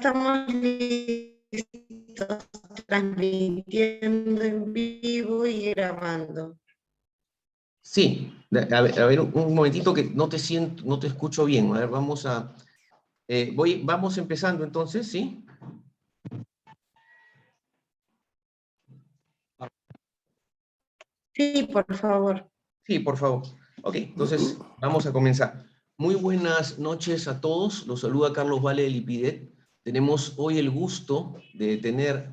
estamos listos, transmitiendo en vivo y grabando. Sí, a ver, un momentito que no te siento, no te escucho bien. A ver, vamos empezando entonces, ¿sí? Sí, por favor. Sí, por favor. Ok, entonces vamos a comenzar. Muy buenas noches a todos. Los saluda Carlos Vale de Lipidet. Tenemos hoy el gusto de tener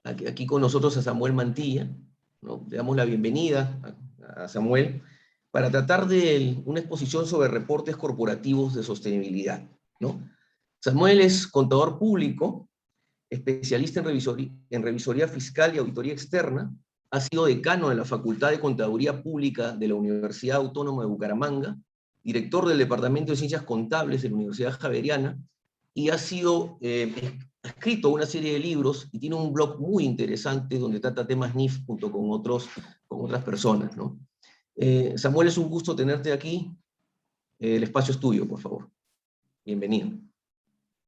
aquí con nosotros a Samuel Mantilla, ¿no? Le damos la bienvenida a Samuel para tratar de una exposición sobre reportes corporativos de sostenibilidad, ¿no? Samuel es contador público, especialista en revisoría fiscal y auditoría externa, ha sido decano de la Facultad de Contaduría Pública de la Universidad Autónoma de Bucaramanga, director del Departamento de Ciencias Contables de la Universidad Javeriana, y ha ha escrito una serie de libros y tiene un blog muy interesante donde trata temas NIF junto con otras personas, ¿no? Samuel, es un gusto tenerte aquí. El espacio es tuyo, por favor. Bienvenido.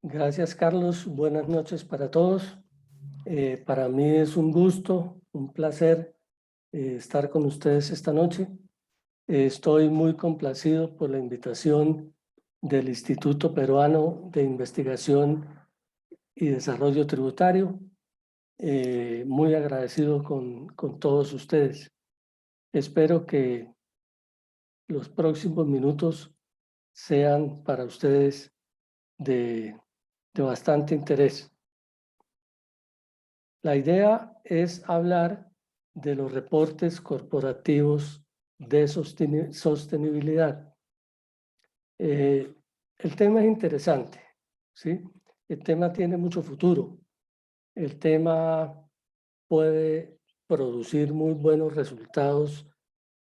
Gracias, Carlos. Buenas noches para todos. Para mí es un gusto, un placer estar con ustedes esta noche. Estoy muy complacido por la invitación del Instituto Peruano de Investigación y Desarrollo Tributario. Muy agradecido con todos ustedes. Espero que los próximos minutos sean para ustedes de bastante interés. La idea es hablar de los reportes corporativos de sostenibilidad. El tema es interesante, ¿sí? El tema tiene mucho futuro. El tema puede producir muy buenos resultados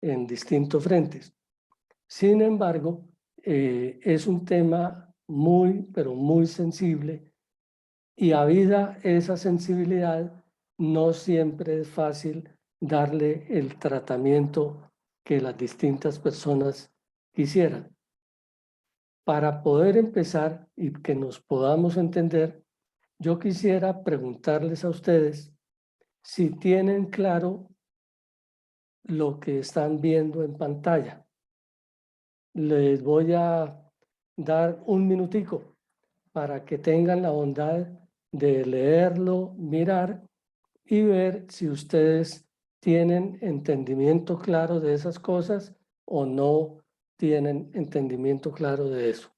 en distintos frentes. Sin embargo, es un tema pero muy sensible, y habida esa sensibilidad, no siempre es fácil darle el tratamiento que las distintas personas quisieran. Para poder empezar y que nos podamos entender, yo quisiera preguntarles a ustedes si tienen claro lo que están viendo en pantalla. Les voy a dar un minutico para que tengan la bondad de leerlo, mirar y ver si ustedes tienen entendimiento claro de esas cosas o no tienen entendimiento claro de eso.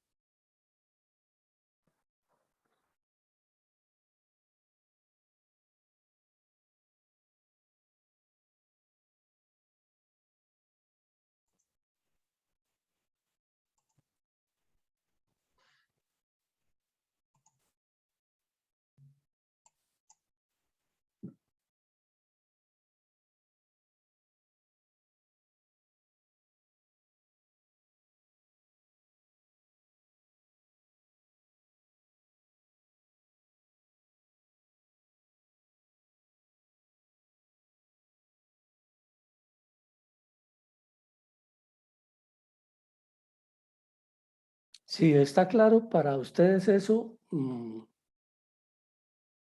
Si está claro para ustedes eso,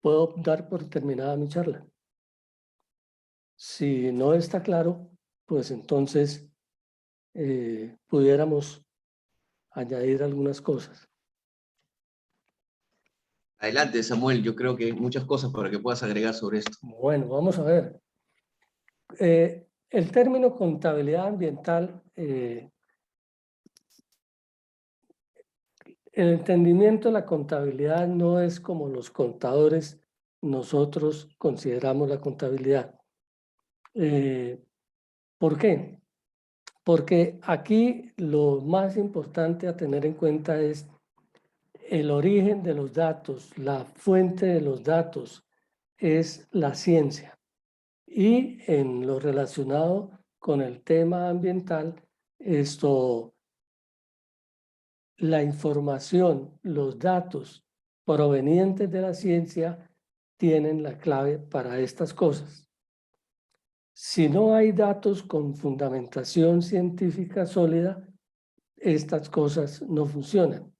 puedo dar por terminada mi charla. Si no está claro, pues entonces pudiéramos añadir algunas cosas. Adelante, Samuel, yo creo que hay muchas cosas para que puedas agregar sobre esto. Bueno, vamos a ver. El término contabilidad ambiental, el entendimiento de la contabilidad no es como los contadores nosotros consideramos la contabilidad. ¿Por qué? Porque aquí lo más importante a tener en cuenta es el origen de los datos, la fuente de los datos es la ciencia. Y en lo relacionado con el tema ambiental, la información, los datos provenientes de la ciencia tienen la clave para estas cosas. Si no hay datos con fundamentación científica sólida, estas cosas no funcionan.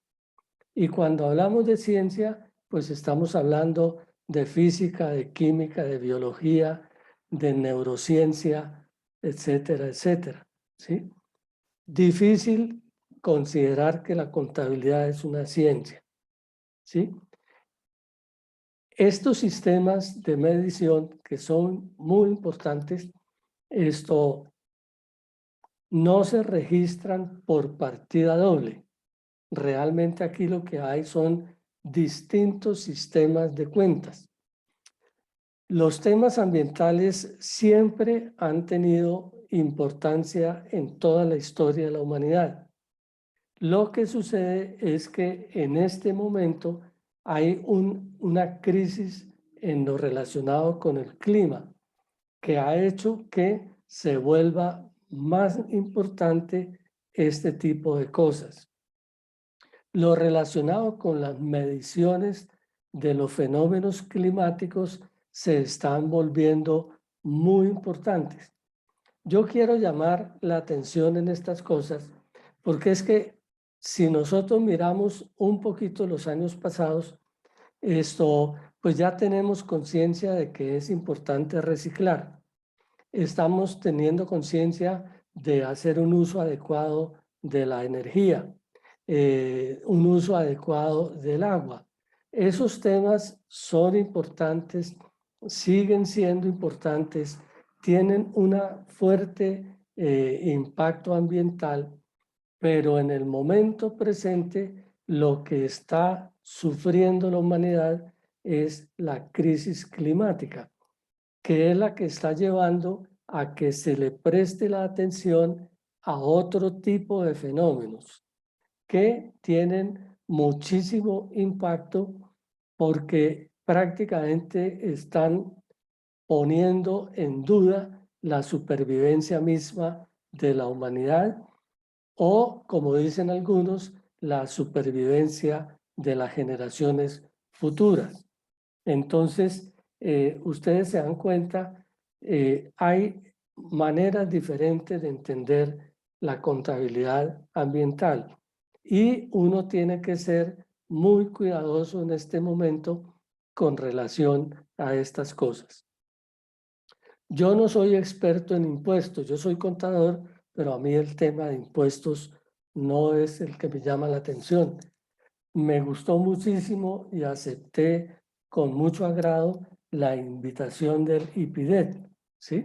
Y cuando hablamos de ciencia, pues estamos hablando de física, de química, de biología, de neurociencia, etcétera, etcétera, ¿sí? Difícil considerar que la contabilidad es una ciencia, ¿sí? Estos sistemas de medición que son muy importantes, no se registran por partida doble. Realmente aquí lo que hay son distintos sistemas de cuentas. Los temas ambientales siempre han tenido importancia en toda la historia de la humanidad. Lo que sucede es que en este momento hay una crisis en lo relacionado con el clima que ha hecho que se vuelva más importante este tipo de cosas. Lo relacionado con las mediciones de los fenómenos climáticos se están volviendo muy importantes. Yo quiero llamar la atención en estas cosas porque es que si nosotros miramos un poquito los años pasados, pues ya tenemos conciencia de que es importante reciclar. Estamos teniendo conciencia de hacer un uso adecuado de la energía, un uso adecuado del agua. Esos temas son importantes, siguen siendo importantes, tienen un fuerte impacto ambiental, pero en el momento presente lo que está sufriendo la humanidad es la crisis climática, que es la que está llevando a que se le preste la atención a otro tipo de fenómenos que tienen muchísimo impacto porque prácticamente están poniendo en duda la supervivencia misma de la humanidad o, como dicen algunos, la supervivencia de las generaciones futuras. Entonces, ustedes se dan cuenta, hay maneras diferentes de entender la contabilidad ambiental y uno tiene que ser muy cuidadoso en este momento con relación a estas cosas. Yo no soy experto en impuestos, yo soy contador, pero a mí el tema de impuestos no es el que me llama la atención. Me gustó muchísimo y acepté con mucho agrado la invitación del IPIDET, ¿sí?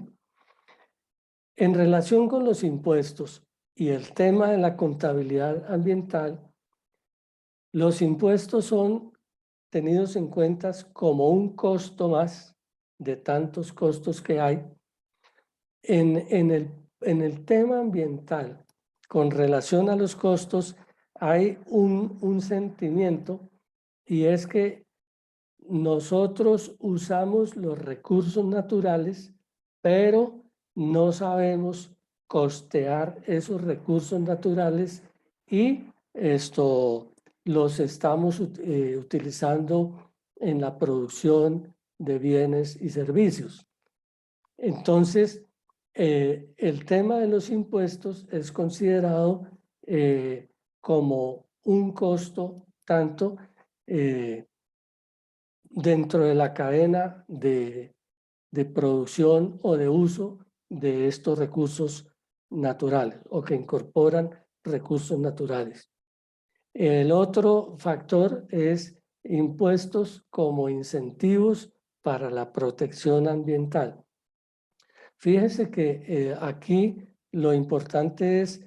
En relación con los impuestos y el tema de la contabilidad ambiental, los impuestos son tenidos en cuenta como un costo más de tantos costos que hay. En el tema ambiental, con relación a los costos, hay un sentimiento y es que nosotros usamos los recursos naturales, pero no sabemos costear esos recursos naturales y los estamos utilizando en la producción de bienes y servicios. Entonces, el tema de los impuestos es considerado como un costo tanto dentro de la cadena de producción o de uso de estos recursos naturales o que incorporan recursos naturales. El otro factor es impuestos como incentivos para la protección ambiental. Fíjese que aquí lo importante es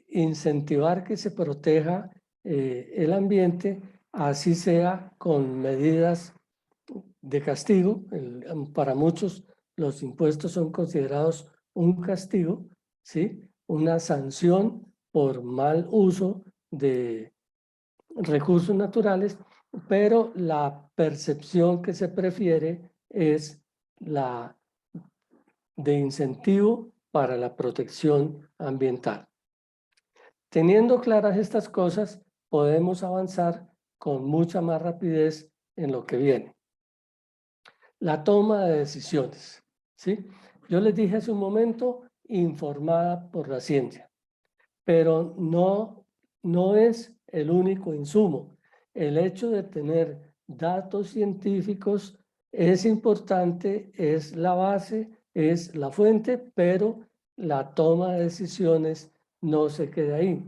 incentivar que se proteja el ambiente, así sea con medidas de castigo. Para muchos los impuestos son considerados un castigo, ¿sí? Una sanción por mal uso de recursos naturales, pero la percepción que se prefiere es la de incentivo para la protección ambiental. Teniendo claras estas cosas, podemos avanzar con mucha más rapidez en lo que viene. La toma de decisiones, ¿sí? Yo les dije hace un momento, informada por la ciencia, pero no es el único insumo. El hecho de tener datos científicos es importante, es la base, es la fuente, pero la toma de decisiones no se queda ahí.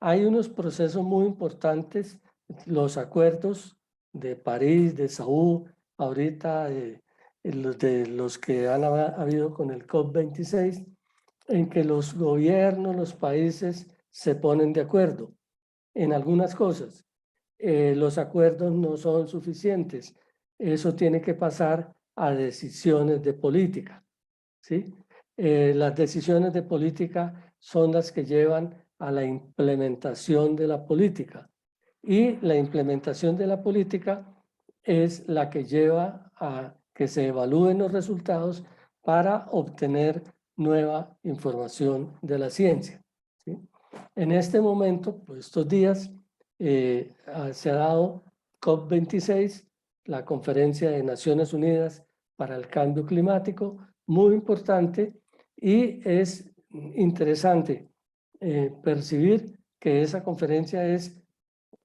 Hay unos procesos muy importantes, los acuerdos de París, de Seúl, ahorita de los que han habido con el COP26, en que los gobiernos, los países se ponen de acuerdo en algunas cosas. Los acuerdos no son suficientes. Eso tiene que pasar a decisiones de política, ¿sí? Las decisiones de política son las que llevan a la implementación de la política. Y la implementación de la política es la que lleva a que se evalúen los resultados para obtener nueva información de la ciencia, ¿sí? En este momento, pues estos días, se ha dado COP26, la Conferencia de Naciones Unidas para el Cambio Climático, muy importante, y es interesante percibir que esa conferencia es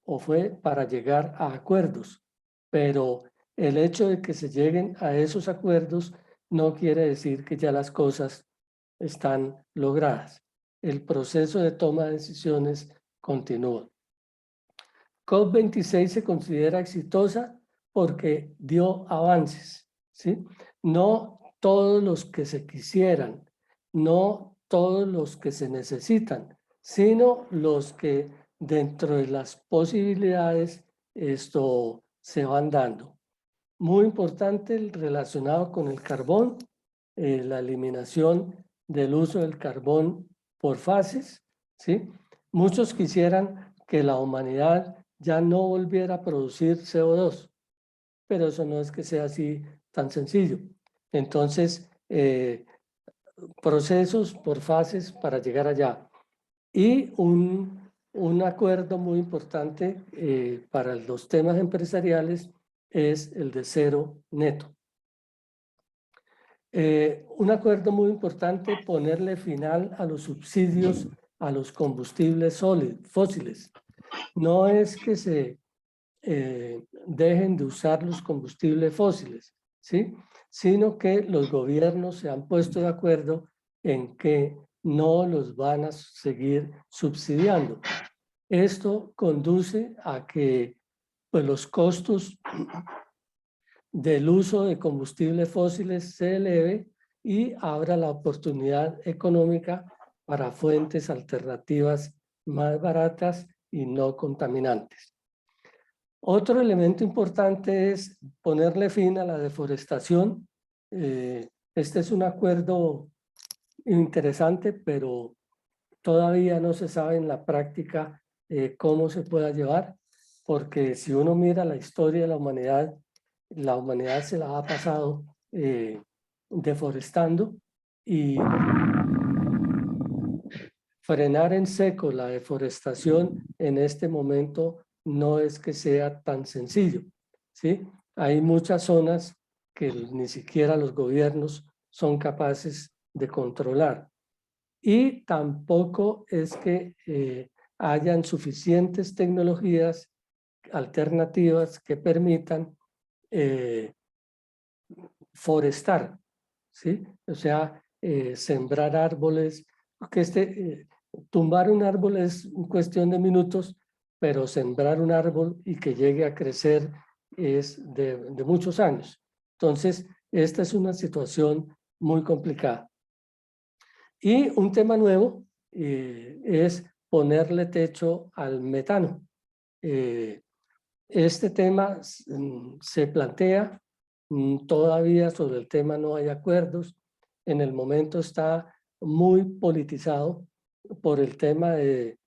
o fue para llegar a acuerdos, pero el hecho de que se lleguen a esos acuerdos no quiere decir que ya las cosas están logradas. El proceso de toma de decisiones continúa. COP26 se considera exitosa porque dio avances, ¿sí? No todos los que se quisieran, no todos los que se necesitan, sino los que dentro de las posibilidades esto se van dando. Muy importante el relacionado con el carbón, la eliminación del uso del carbón por fases, ¿sí? Muchos quisieran que la humanidad ya no volviera a producir CO2, pero eso no es que sea así tan sencillo. Entonces, procesos por fases para llegar allá. Y un acuerdo muy importante para los temas empresariales es el de cero neto. Un acuerdo muy importante, ponerle final a los subsidios a los combustibles fósiles. No es que se dejen de usar los combustibles fósiles, ¿sí? Sino que los gobiernos se han puesto de acuerdo en que no los van a seguir subsidiando. Esto conduce a que pues, los costos del uso de combustibles fósiles se eleve y abra la oportunidad económica para fuentes alternativas más baratas y no contaminantes. Otro elemento importante es ponerle fin a la deforestación. Este es un acuerdo interesante, pero todavía no se sabe en la práctica cómo se pueda llevar, porque si uno mira la historia de la humanidad se la ha pasado deforestando, y frenar en seco la deforestación en este momento no es que sea tan sencillo, ¿sí? Hay muchas zonas que ni siquiera los gobiernos son capaces de controlar. Y tampoco es que hayan suficientes tecnologías alternativas que permitan forestar, ¿sí? O sea, sembrar árboles, porque tumbar un árbol es cuestión de minutos, pero sembrar un árbol y que llegue a crecer es de muchos años. Entonces, esta es una situación muy complicada. Y un tema nuevo es ponerle techo al metano. Este tema se plantea, todavía sobre el tema no hay acuerdos, en el momento está muy politizado por el tema de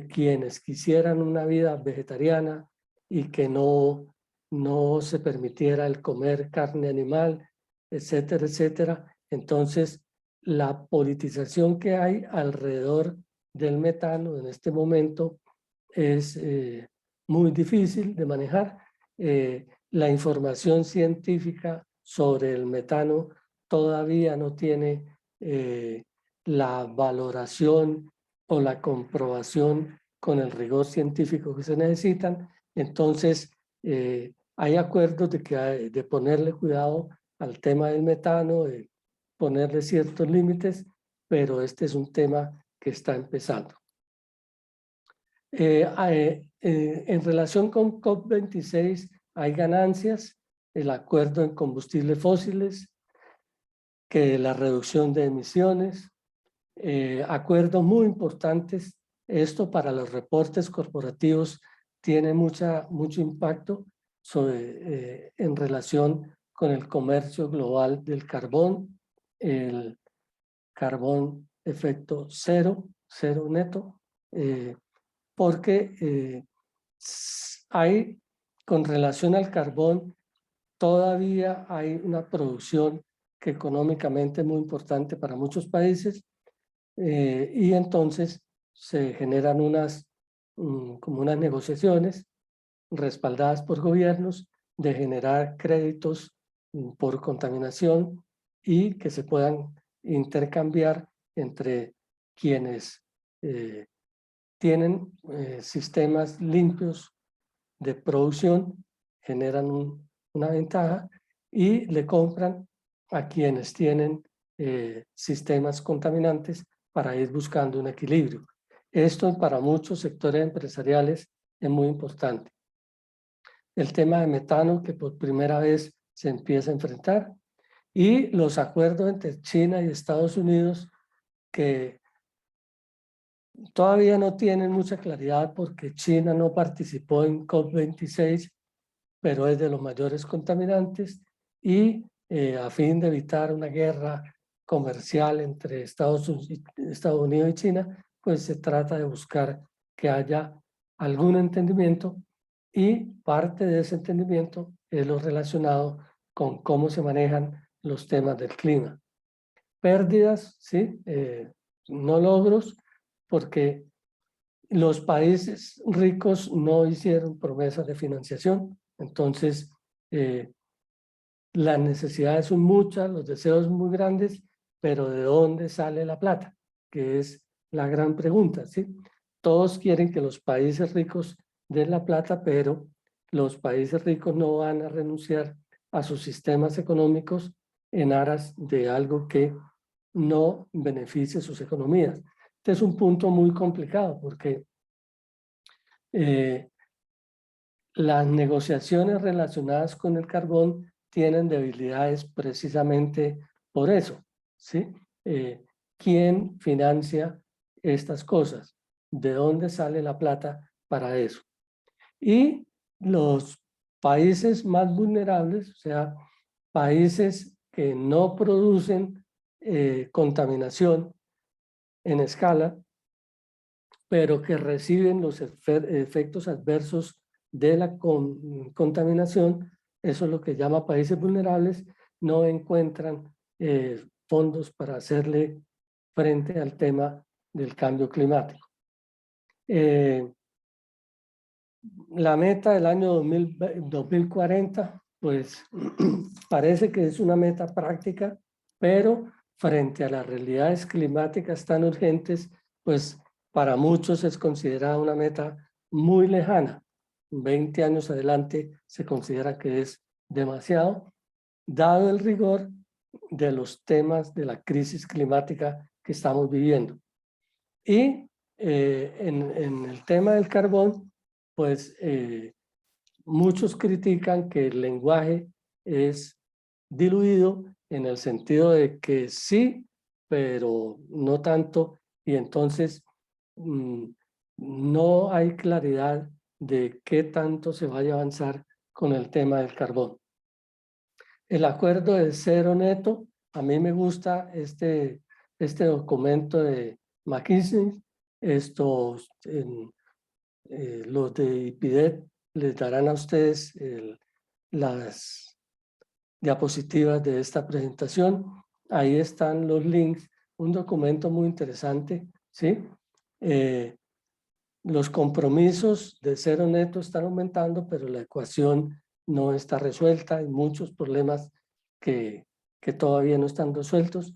quienes quisieran una vida vegetariana y que no se permitiera el comer carne animal, etcétera, etcétera. Entonces, la politización que hay alrededor del metano en este momento es muy difícil de manejar. La información científica sobre el metano todavía no tiene la valoración o la comprobación con el rigor científico que se necesitan. Entonces, Hay acuerdos de ponerle cuidado al tema del metano, de ponerle ciertos límites, pero este es un tema que está empezando. En relación con COP26 hay ganancias, el acuerdo en combustibles fósiles, que la reducción de emisiones, acuerdos muy importantes. Esto para los reportes corporativos tiene mucho impacto en relación con el comercio global del carbón, el carbón efecto cero neto, porque hay, con relación al carbón, todavía hay una producción que económicamente es muy importante para muchos países, y entonces se generan como unas negociaciones respaldadas por gobiernos de generar créditos por contaminación y que se puedan intercambiar entre quienes tienen sistemas limpios de producción, generan una ventaja y le compran a quienes tienen sistemas contaminantes para ir buscando un equilibrio. Esto para muchos sectores empresariales es muy importante. El tema de metano que por primera vez se empieza a enfrentar y los acuerdos entre China y Estados Unidos que todavía no tienen mucha claridad porque China no participó en COP26, pero es de los mayores contaminantes y a fin de evitar una guerra comercial entre Estados Unidos y China, pues se trata de buscar que haya algún entendimiento y parte de ese entendimiento es lo relacionado con cómo se manejan los temas del clima. Pérdidas, ¿sí? No logros, porque los países ricos no hicieron promesas de financiación, entonces las necesidades son muchas, los deseos muy grandes, pero ¿de dónde sale la plata? Que es la gran pregunta, ¿sí? Todos quieren que los países ricos den la plata, pero los países ricos no van a renunciar a sus sistemas económicos en aras de algo que no beneficie sus economías. Este es un punto muy complicado porque las negociaciones relacionadas con el carbón tienen debilidades precisamente por eso, ¿sí? ¿Quién financia estas cosas? ¿De dónde sale la plata para eso? Y los países más vulnerables, o sea, países que no producen contaminación en escala, pero que reciben los efectos adversos de la contaminación, eso es lo que llama países vulnerables, no encuentran fondos para hacerle frente al tema del cambio climático. La meta del año 2040, pues parece que es una meta práctica, pero frente a las realidades climáticas tan urgentes, pues para muchos es considerada una meta muy lejana. 20 años adelante se considera que es demasiado, dado el rigor de los temas de la crisis climática que estamos viviendo. Y en el tema del carbón, pues muchos critican que el lenguaje es diluido en el sentido de que sí, pero no tanto, y entonces no hay claridad de qué tanto se vaya a avanzar con el tema del carbón. El acuerdo de cero neto, a mí me gusta este documento de McKinsey. Los de IPIDET les darán a ustedes las diapositivas de esta presentación. Ahí están los links, un documento muy interesante, ¿sí? Los compromisos de cero neto están aumentando, pero la ecuación no está resuelta. Hay muchos problemas que todavía no están resueltos.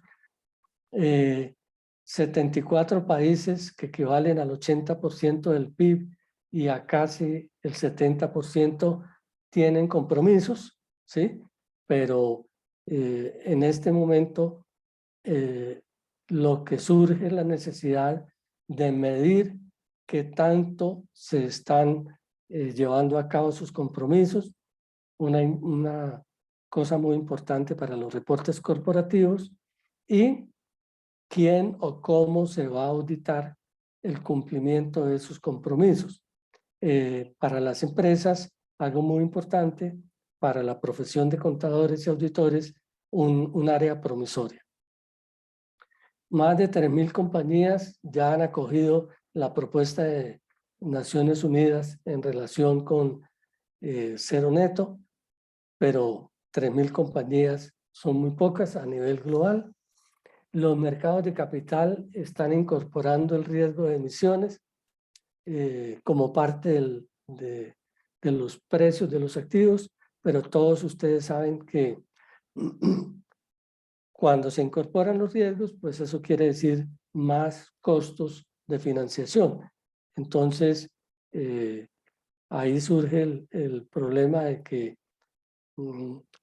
74 países que equivalen al 80% del PIB y a casi el 70% tienen compromisos, ¿sí? Pero en este momento lo que surge es la necesidad de medir qué tanto se están llevando a cabo sus compromisos. Una cosa muy importante para los reportes corporativos, y quién o cómo se va a auditar el cumplimiento de sus compromisos. Para las empresas, algo muy importante, para la profesión de contadores y auditores, un área promisoria. Más de 3.000 compañías ya han acogido la propuesta de Naciones Unidas en relación con cero neto, pero 3.000 compañías son muy pocas a nivel global. Los mercados de capital están incorporando el riesgo de emisiones como parte de los precios de los activos, pero todos ustedes saben que cuando se incorporan los riesgos, pues eso quiere decir más costos de financiación. Entonces, ahí surge el problema de que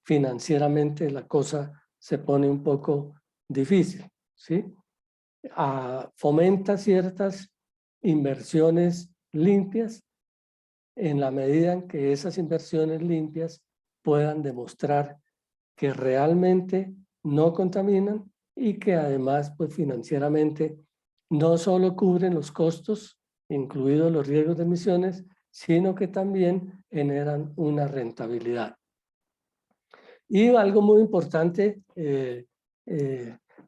financieramente la cosa se pone un poco difícil, ¿sí? Fomenta ciertas inversiones limpias en la medida en que esas inversiones limpias puedan demostrar que realmente no contaminan y que además pues financieramente no solo cubren los costos, incluidos los riesgos de emisiones, sino que también generan una rentabilidad. Y algo muy importante,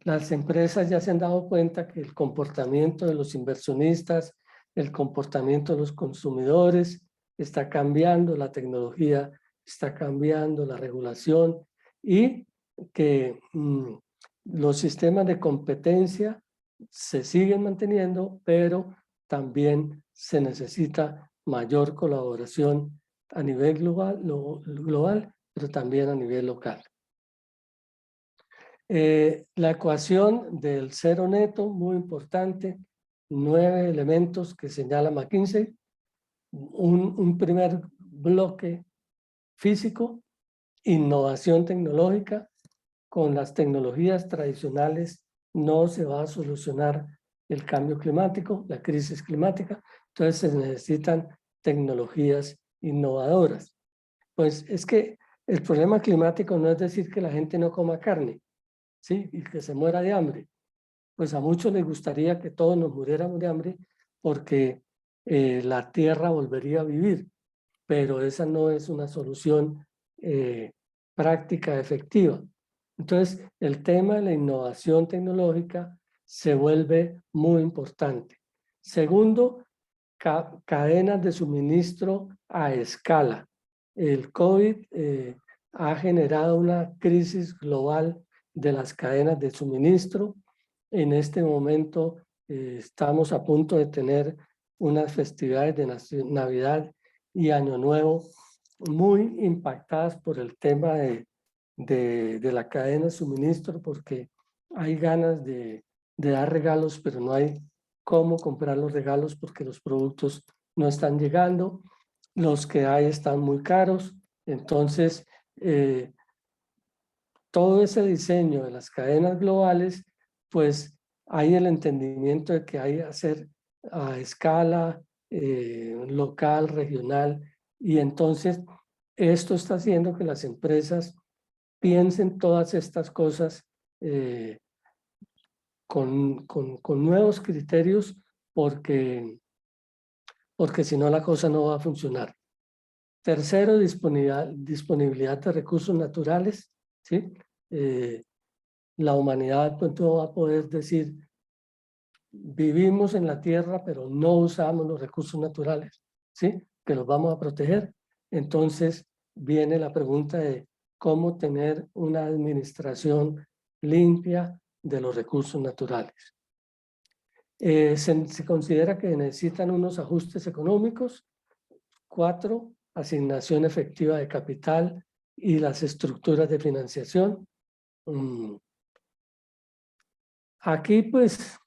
las empresas ya se han dado cuenta que el comportamiento de los inversionistas, el comportamiento de los consumidores está cambiando, la tecnología está cambiando, la regulación, y que los sistemas de competencia se siguen manteniendo, pero también se necesita mayor colaboración a nivel global, pero también a nivel local. La ecuación del cero neto, muy importante, 9 elementos que señala McKinsey. Un primer bloque físico, innovación tecnológica. Con las tecnologías tradicionales no se va a solucionar el cambio climático, la crisis climática, entonces se necesitan tecnologías innovadoras. Pues es que el problema climático no es decir que la gente no coma carne, ¿sí? Y que se muera de hambre. Pues a muchos les gustaría que todos nos muriéramos de hambre porque la tierra volvería a vivir, pero esa no es una solución práctica, efectiva. Entonces, el tema de la innovación tecnológica se vuelve muy importante. Segundo, cadenas de suministro a escala. El COVID ha generado una crisis global de las cadenas de suministro. En este momento estamos a punto de tener unas festividades de Navidad y Año Nuevo muy impactadas por el tema de la cadena de suministro, porque hay ganas de dar regalos, pero no hay cómo comprar los regalos porque los productos no están llegando, los que hay están muy caros. Entonces, todo ese diseño de las cadenas globales, pues hay el entendimiento de que hay que hacer a escala local, regional, y entonces esto está haciendo que las empresas piensen todas estas cosas con nuevos criterios, porque si no la cosa no va a funcionar. Tercero, disponibilidad de recursos naturales, ¿sí? La humanidad pues, no va a poder decir, vivimos en la tierra, pero no usamos los recursos naturales, ¿sí? Que los vamos a proteger. Entonces viene la pregunta de cómo tener una administración limpia de los recursos naturales. Se considera que necesitan unos ajustes económicos. 4, asignación efectiva de capital y las estructuras de financiación. Aquí pues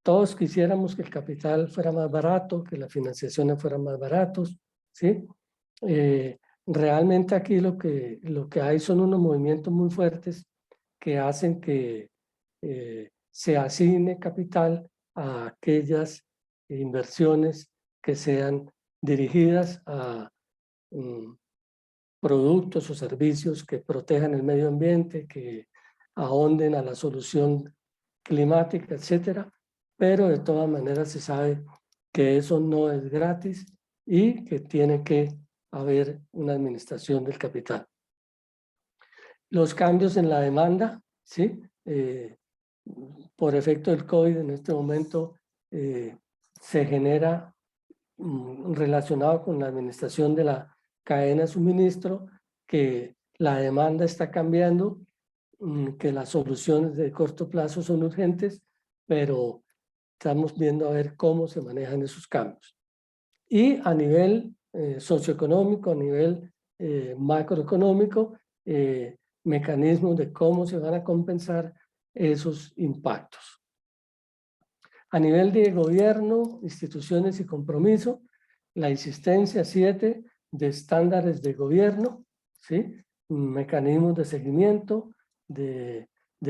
todos quisiéramos que el capital fuera más barato, que las financiaciones fueran más baratos, ¿sí? realmente aquí lo que hay son unos movimientos muy fuertes que hacen que se asigne capital a aquellas inversiones que sean dirigidas a productos o servicios que protejan el medio ambiente, que ahonden a la solución climática, etcétera, pero de todas maneras se sabe que eso no es gratis y que tiene que haber una administración del capital. Los cambios en la demanda, ¿sí? Por efecto del COVID en este momento se genera relacionado con la administración de la cadena de suministro, que la demanda está cambiando, que las soluciones de corto plazo son urgentes, pero estamos viendo a ver cómo se manejan esos cambios. Y a nivel socioeconómico, a nivel macroeconómico, mecanismos de cómo se van a compensar esos impactos. A nivel de gobierno, instituciones y compromiso, la existencia 7 de estándares de gobierno, ¿sí? Mecanismos de seguimiento de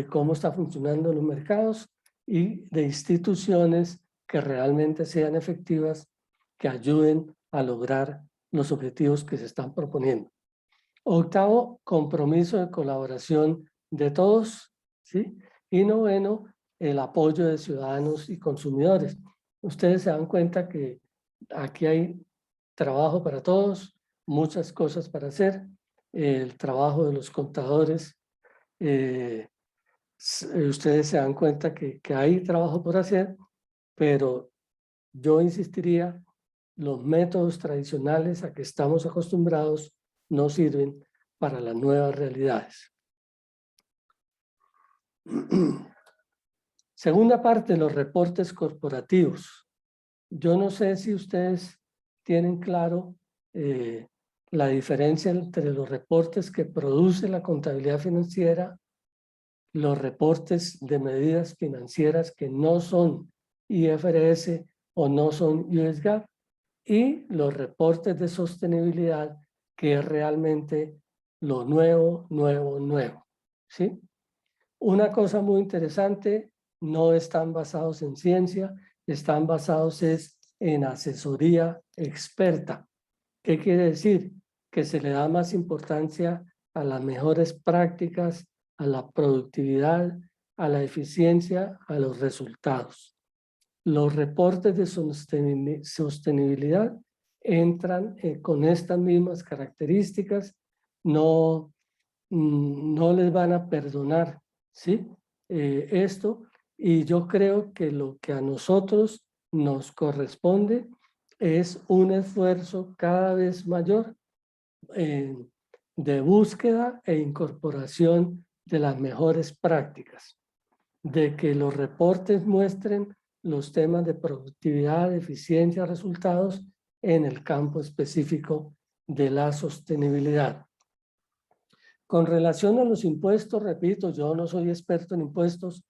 cómo está funcionando los mercados y de instituciones que realmente sean efectivas, que ayuden a lograr los objetivos que se están proponiendo. Octavo, compromiso de colaboración de todos, ¿sí? Y noveno, el apoyo de ciudadanos y consumidores. Ustedes se dan cuenta que aquí hay trabajo para todos, muchas cosas para hacer, el trabajo de los contadores, ustedes se dan cuenta que hay trabajo por hacer, pero yo insistiría, los métodos tradicionales a que estamos acostumbrados no sirven para las nuevas realidades. Segunda parte, los reportes corporativos. Yo no sé si ustedes tienen claro la diferencia entre los reportes que produce la contabilidad financiera, los reportes de medidas financieras que no son IFRS o no son US GAAP, y los reportes de sostenibilidad, que es realmente lo nuevo, ¿sí? Una cosa muy interesante, no están basados en ciencia, están basados en asesoría experta. ¿Qué quiere decir? Que se le da más importancia a las mejores prácticas, a la productividad, a la eficiencia, a los resultados. Los reportes de sostenibilidad entran con estas mismas características, no les van a perdonar, ¿sí? Esto, y yo creo que lo que a nosotros nos corresponde es un esfuerzo cada vez mayor de búsqueda e incorporación de las mejores prácticas, de que los reportes muestren los temas de productividad, eficiencia, resultados en el campo específico de la sostenibilidad. Con relación a los impuestos, repito, yo no soy experto en impuestos,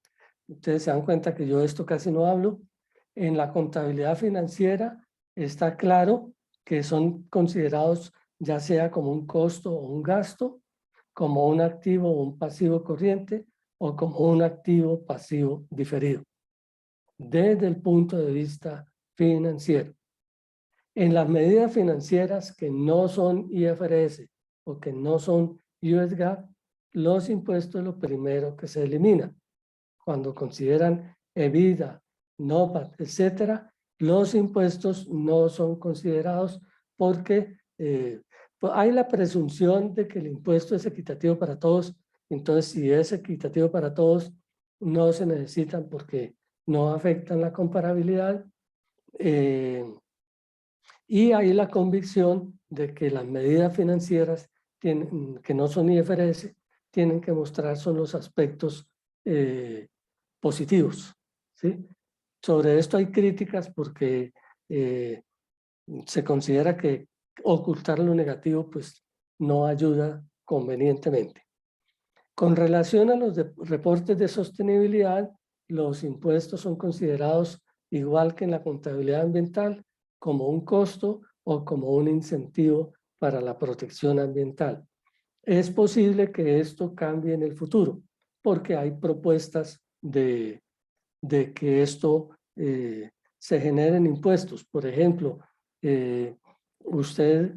ustedes se dan cuenta que yo de esto casi no hablo. En la contabilidad financiera está claro que son considerados ya sea como un costo o un gasto, como un activo o un pasivo corriente, o como un activo pasivo diferido, desde el punto de vista financiero. En las medidas financieras que no son IFRS o que no son US GAAP, los impuestos es lo primero que se elimina. Cuando consideran EBITDA, NOPAT, etcétera, los impuestos no son considerados porque hay la presunción de que el impuesto es equitativo para todos. Entonces, si es equitativo para todos, no se necesitan porque no afectan la comparabilidad. Y hay la convicción de que las medidas financieras que no son IFRS tienen que mostrar son los aspectos positivos, ¿sí? Sobre esto hay críticas porque se considera que ocultar lo negativo pues no ayuda convenientemente. Con relación a los reportes de sostenibilidad, los impuestos son considerados igual que en la contabilidad ambiental como un costo o como un incentivo para la protección ambiental. Es posible que esto cambie en el futuro, porque hay propuestas de que esto se generen impuestos. Por ejemplo, usted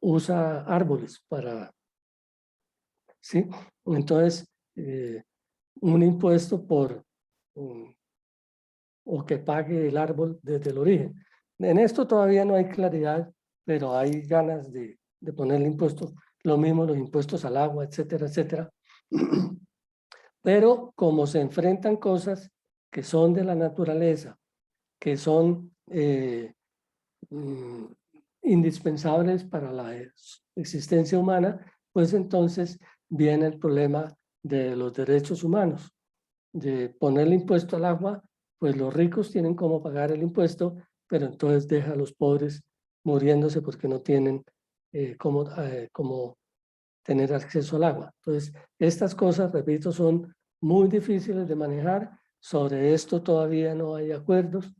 usa árboles para, ¿sí? Entonces, un impuesto por, o que pague el árbol desde el origen. En esto todavía no hay claridad, pero hay ganas de ponerle impuestos, lo mismo los impuestos al agua, etcétera, etcétera. Pero como se enfrentan cosas que son de la naturaleza, que son indispensables para la existencia humana, pues entonces viene el problema de los derechos humanos. De ponerle impuesto al agua, pues los ricos tienen cómo pagar el impuesto, pero entonces deja a los pobres muriéndose porque no tienen cómo tener acceso al agua. Entonces, estas cosas, repito, son muy difíciles de manejar. Sobre esto todavía no hay acuerdos.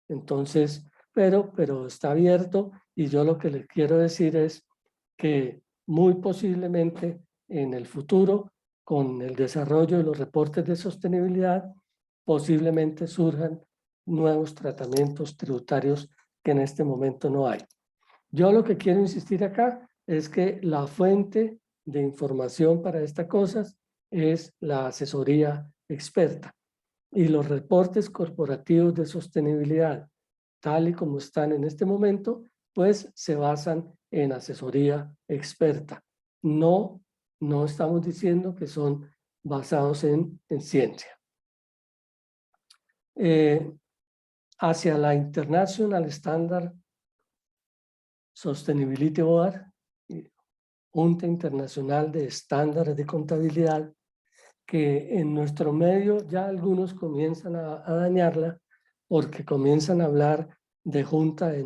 Entonces, pero está abierto, y yo lo que les quiero decir es que muy posiblemente en el futuro, con el desarrollo de los reportes de sostenibilidad, posiblemente surjan nuevos tratamientos tributarios que en este momento no hay. Yo lo que quiero insistir acá es que la fuente de información para estas cosas es la asesoría experta, y los reportes corporativos de sostenibilidad, tal y como están en este momento, pues se basan en asesoría experta. No estamos diciendo que son basados en ciencia. Hacia la International Standard Sustainability Board, Junta Internacional de Estándares de Contabilidad, que en nuestro medio ya algunos comienzan a dañarla, porque comienzan a hablar de junta de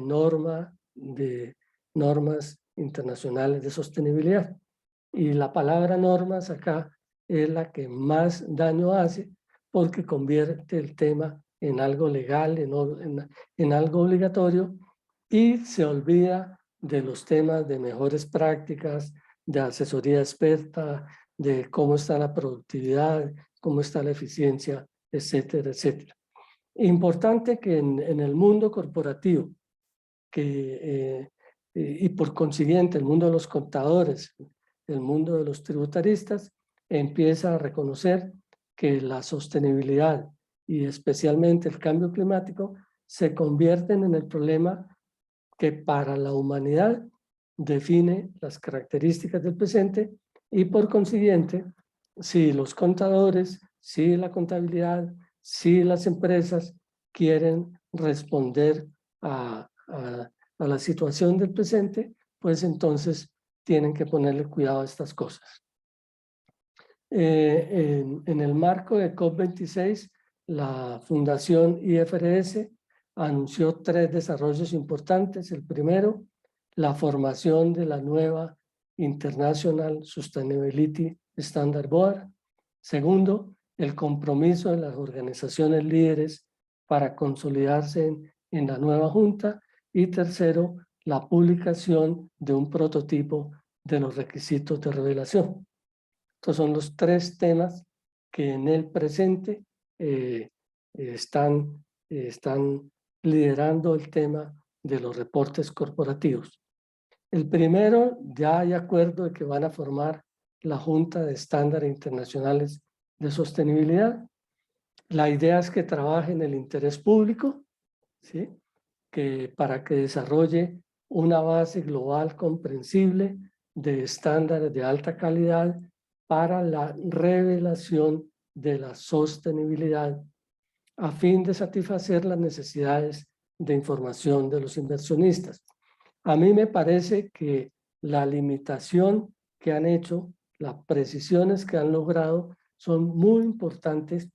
normas internacionales de sostenibilidad. Y la palabra normas acá es la que más daño hace, porque convierte el tema en algo legal, en algo obligatorio, y se olvida de los temas de mejores prácticas, de asesoría experta, de cómo está la productividad, cómo está la eficiencia, etcétera, etcétera. Importante que en el mundo corporativo, y por consiguiente el mundo de los contadores, el mundo de los tributaristas, empieza a reconocer que la sostenibilidad y especialmente el cambio climático se convierten en el problema que para la humanidad define las características del presente, y por consiguiente, si los contadores, si la contabilidad, si las empresas quieren responder a la situación del presente, pues entonces tienen que ponerle cuidado a estas cosas. En el marco de COP26, la Fundación IFRS anunció 3 desarrollos importantes. El primero, la formación de la nueva International Sustainability Standard Board. Segundo, el compromiso de las organizaciones líderes para consolidarse en la nueva junta. Y tercero, la publicación de un prototipo de los requisitos de revelación. Estos son los 3 temas que en el presente están liderando el tema de los reportes corporativos. El primero, ya hay acuerdo de que van a formar la Junta de Estándares Internacionales de Sostenibilidad. La idea es que trabaje en el interés público, ¿sí? Para que desarrolle una base global comprensible de estándares de alta calidad para la revelación de la sostenibilidad, a fin de satisfacer las necesidades de información de los inversionistas. A mí me parece que la limitación que han hecho, las precisiones que han logrado son muy importantes,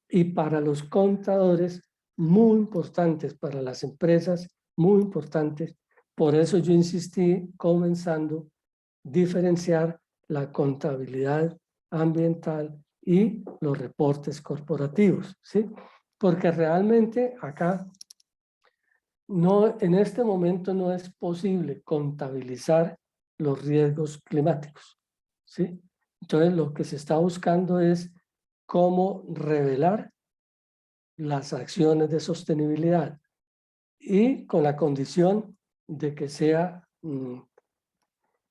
y para los contadores muy importantes, para las empresas muy importantes. Por eso yo insistí comenzando a diferenciar la contabilidad ambiental y los reportes corporativos, ¿sí? Porque realmente acá no, en este momento no es posible contabilizar los riesgos climáticos, ¿sí? Entonces, lo que se está buscando es cómo revelar las acciones de sostenibilidad y con la condición de que sea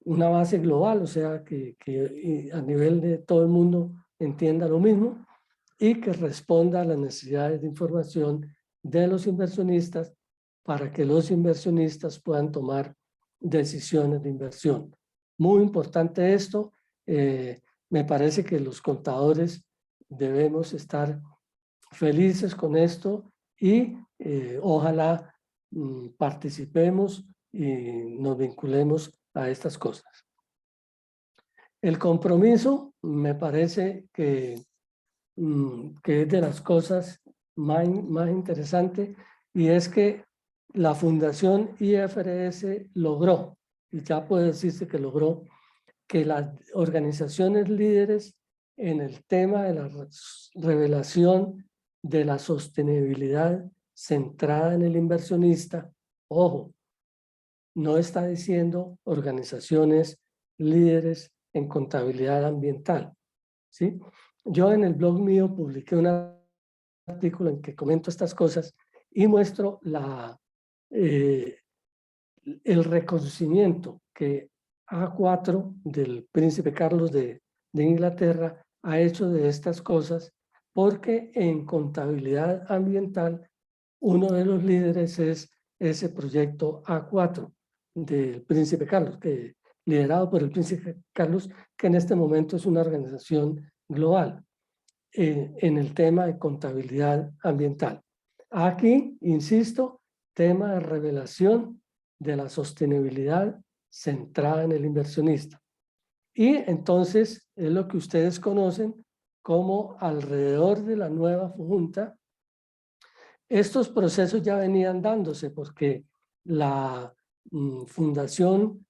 una base global, o sea, que a nivel de todo el mundo entienda lo mismo y que responda a las necesidades de información de los inversionistas para que los inversionistas puedan tomar decisiones de inversión. Muy importante esto. Me parece que los contadores debemos estar felices con esto y ojalá participemos y nos vinculemos a estas cosas. El compromiso me parece que es de las cosas más interesantes, y es que la Fundación IFRS logró, y ya puede decirse que logró, que las organizaciones líderes en el tema de la revelación de la sostenibilidad centrada en el inversionista, ojo, no está diciendo organizaciones líderes en contabilidad ambiental, ¿sí? Yo en el blog mío publiqué un artículo en que comento estas cosas y muestro el reconocimiento que A4 del príncipe Carlos de Inglaterra ha hecho de estas cosas, porque en contabilidad ambiental uno de los líderes es ese proyecto A4 del príncipe Carlos, liderado por el príncipe Carlos, que en este momento es una organización global en el tema de contabilidad ambiental. Aquí, insisto, tema de revelación de la sostenibilidad centrada en el inversionista. Y entonces es lo que ustedes conocen como alrededor de la nueva junta. Estos procesos ya venían dándose porque la Fundación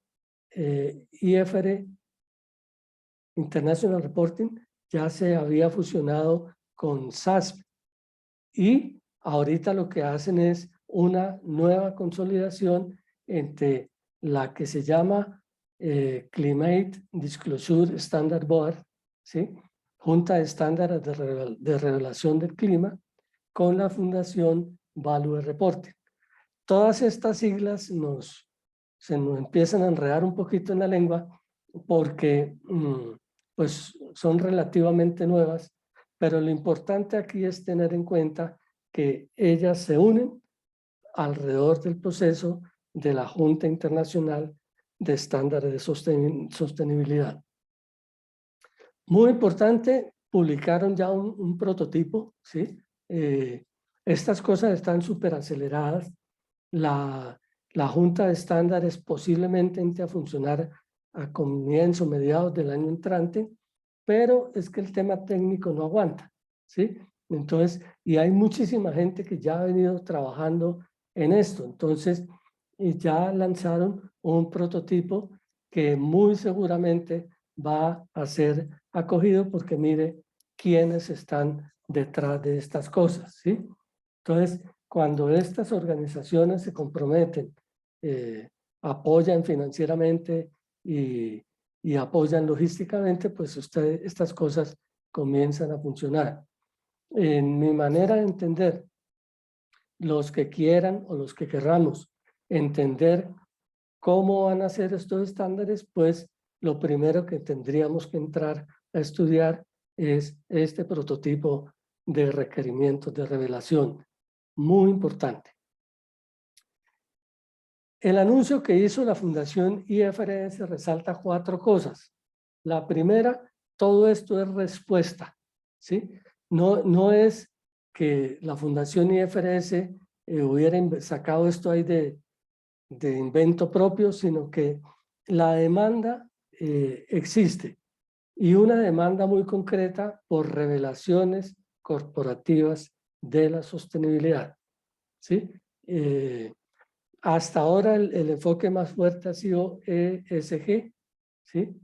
IFR, International Reporting, ya se había fusionado con SASP y ahorita lo que hacen es una nueva consolidación entre la que se llama Climate Disclosure Standard Board, ¿sí? Junta de Estándares de Revelación del Clima, con la Fundación Value Reporting. Todas estas siglas se nos empiezan a enredar un poquito en la lengua porque pues son relativamente nuevas, pero lo importante aquí es tener en cuenta que ellas se unen alrededor del proceso de la Junta Internacional de Estándares de Sostenibilidad. Muy importante, publicaron ya un prototipo, ¿sí? Estas cosas están súper aceleradas. La Junta de Estándares posiblemente entre a funcionar a comienzo, mediados del año entrante, pero es que el tema técnico no aguanta, ¿sí? Entonces, y hay muchísima gente que ya ha venido trabajando en esto. Entonces, ya lanzaron un prototipo que muy seguramente va a ser acogido porque mire quiénes están detrás de estas cosas, ¿sí? Entonces, cuando estas organizaciones se comprometen, apoyan financieramente y apoyan logísticamente, pues estas cosas comienzan a funcionar. En mi manera de entender, los que quieran o los que querramos entender cómo van a ser estos estándares, pues lo primero que tendríamos que entrar a estudiar es este prototipo de requerimientos de revelación. Muy importante. El anuncio que hizo la Fundación IFRS resalta 4 cosas. La primera, todo esto es respuesta, ¿sí? No es que la Fundación IFRS hubiera sacado esto ahí de invento propio, sino que la demanda existe, y una demanda muy concreta por revelaciones corporativas de la sostenibilidad, ¿sí? Hasta ahora el enfoque más fuerte ha sido ESG, ¿sí?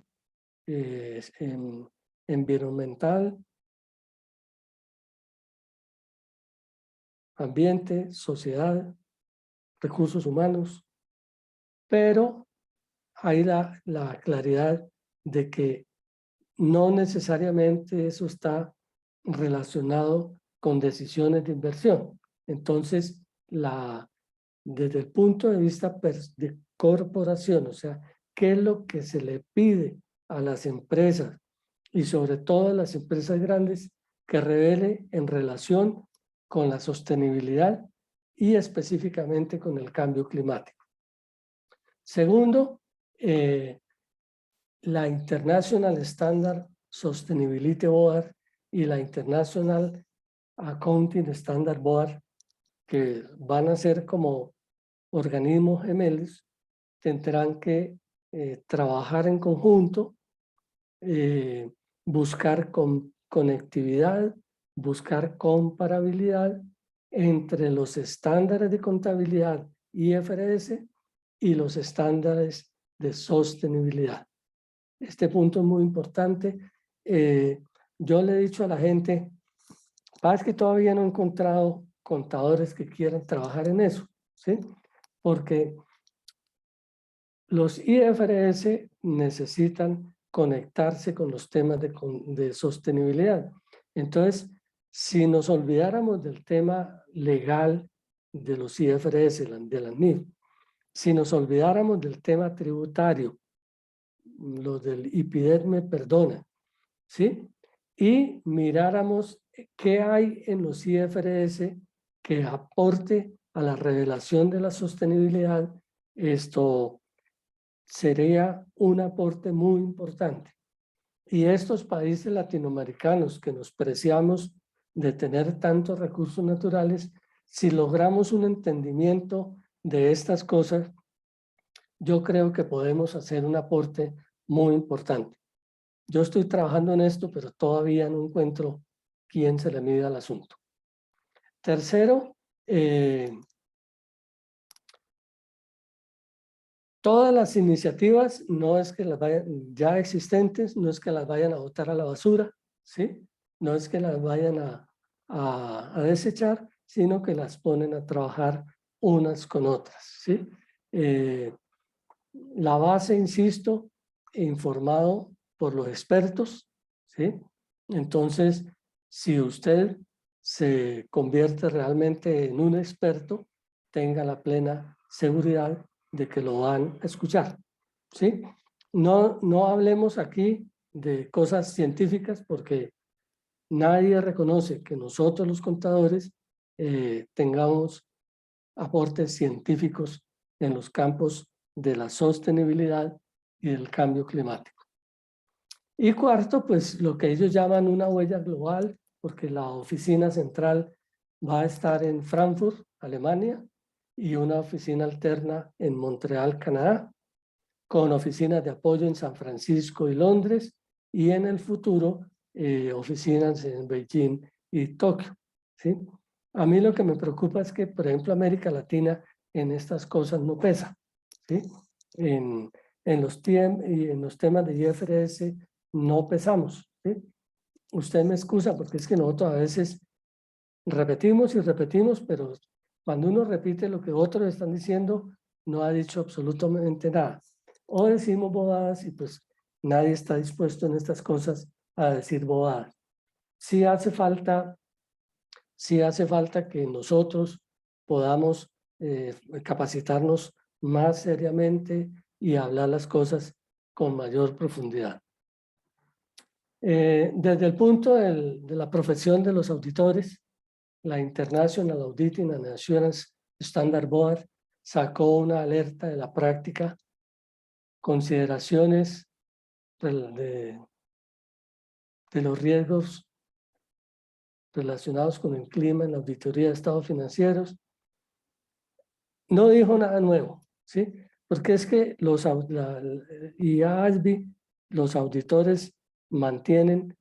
Environmental, ambiente, sociedad, recursos humanos, pero hay la claridad de que no necesariamente eso está relacionado con decisiones de inversión. Entonces, desde el punto de vista de corporación, o sea, ¿qué es lo que se le pide a las empresas y sobre todo a las empresas grandes que revele en relación con la sostenibilidad y específicamente con el cambio climático? Segundo, la International Standard Sustainability Board y la International Accounting Standard Board, que van a ser como organismos gemelos, tendrán que trabajar en conjunto, buscar conectividad, buscar comparabilidad entre los estándares de contabilidad IFRS y los estándares de sostenibilidad. Este punto es muy importante. Yo le he dicho a la gente, es que todavía no he encontrado contadores que quieran trabajar en eso, ¿sí? Porque los IFRS necesitan conectarse con los temas de sostenibilidad. Entonces, si nos olvidáramos del tema legal de los IFRS, de la NIF, si nos olvidáramos del tema tributario, los del IPIDET me perdonan, ¿sí? Y miráramos qué hay en los IFRS que aporte a la revelación de la sostenibilidad, esto sería un aporte muy importante. Y estos países latinoamericanos que nos preciamos de tener tantos recursos naturales, si logramos un entendimiento de estas cosas, yo creo que podemos hacer un aporte muy importante. Yo estoy trabajando en esto, pero todavía no encuentro quién se le mide al asunto. Tercero, todas las iniciativas no es que las vayan, ya existentes, no es que las vayan a botar a la basura, ¿sí? No es que las vayan a desechar, sino que las ponen a trabajar unas con otras, ¿sí? La base, insisto, informado por los expertos, ¿sí? Entonces, si usted se convierte realmente en un experto, tenga la plena seguridad de que lo van a escuchar, ¿sí? No hablemos aquí de cosas científicas porque nadie reconoce que nosotros los contadores tengamos aportes científicos en los campos de la sostenibilidad y del cambio climático. Y cuarto, pues lo que ellos llaman una huella global, porque la oficina central va a estar en Frankfurt, Alemania, y una oficina alterna en Montreal, Canadá, con oficinas de apoyo en San Francisco y Londres, y en el futuro oficinas en Beijing y Tokio, ¿sí? A mí lo que me preocupa es que, por ejemplo, América Latina en estas cosas no pesa, ¿sí? En los temas de IFRS no pesamos, ¿sí? Usted me excusa porque es que nosotros a veces repetimos y repetimos, pero cuando uno repite lo que otros están diciendo, no ha dicho absolutamente nada. O decimos bobadas y pues nadie está dispuesto en estas cosas a decir bobadas. Sí hace falta que nosotros podamos capacitarnos más seriamente y hablar las cosas con mayor profundidad. Desde el punto de la profesión de los auditores, la International Auditing and Assurance Standard Board sacó una alerta de la práctica, consideraciones de los riesgos relacionados con el clima en la auditoría de estados financieros. No dijo nada nuevo, ¿sí? Porque es que los auditores mantienen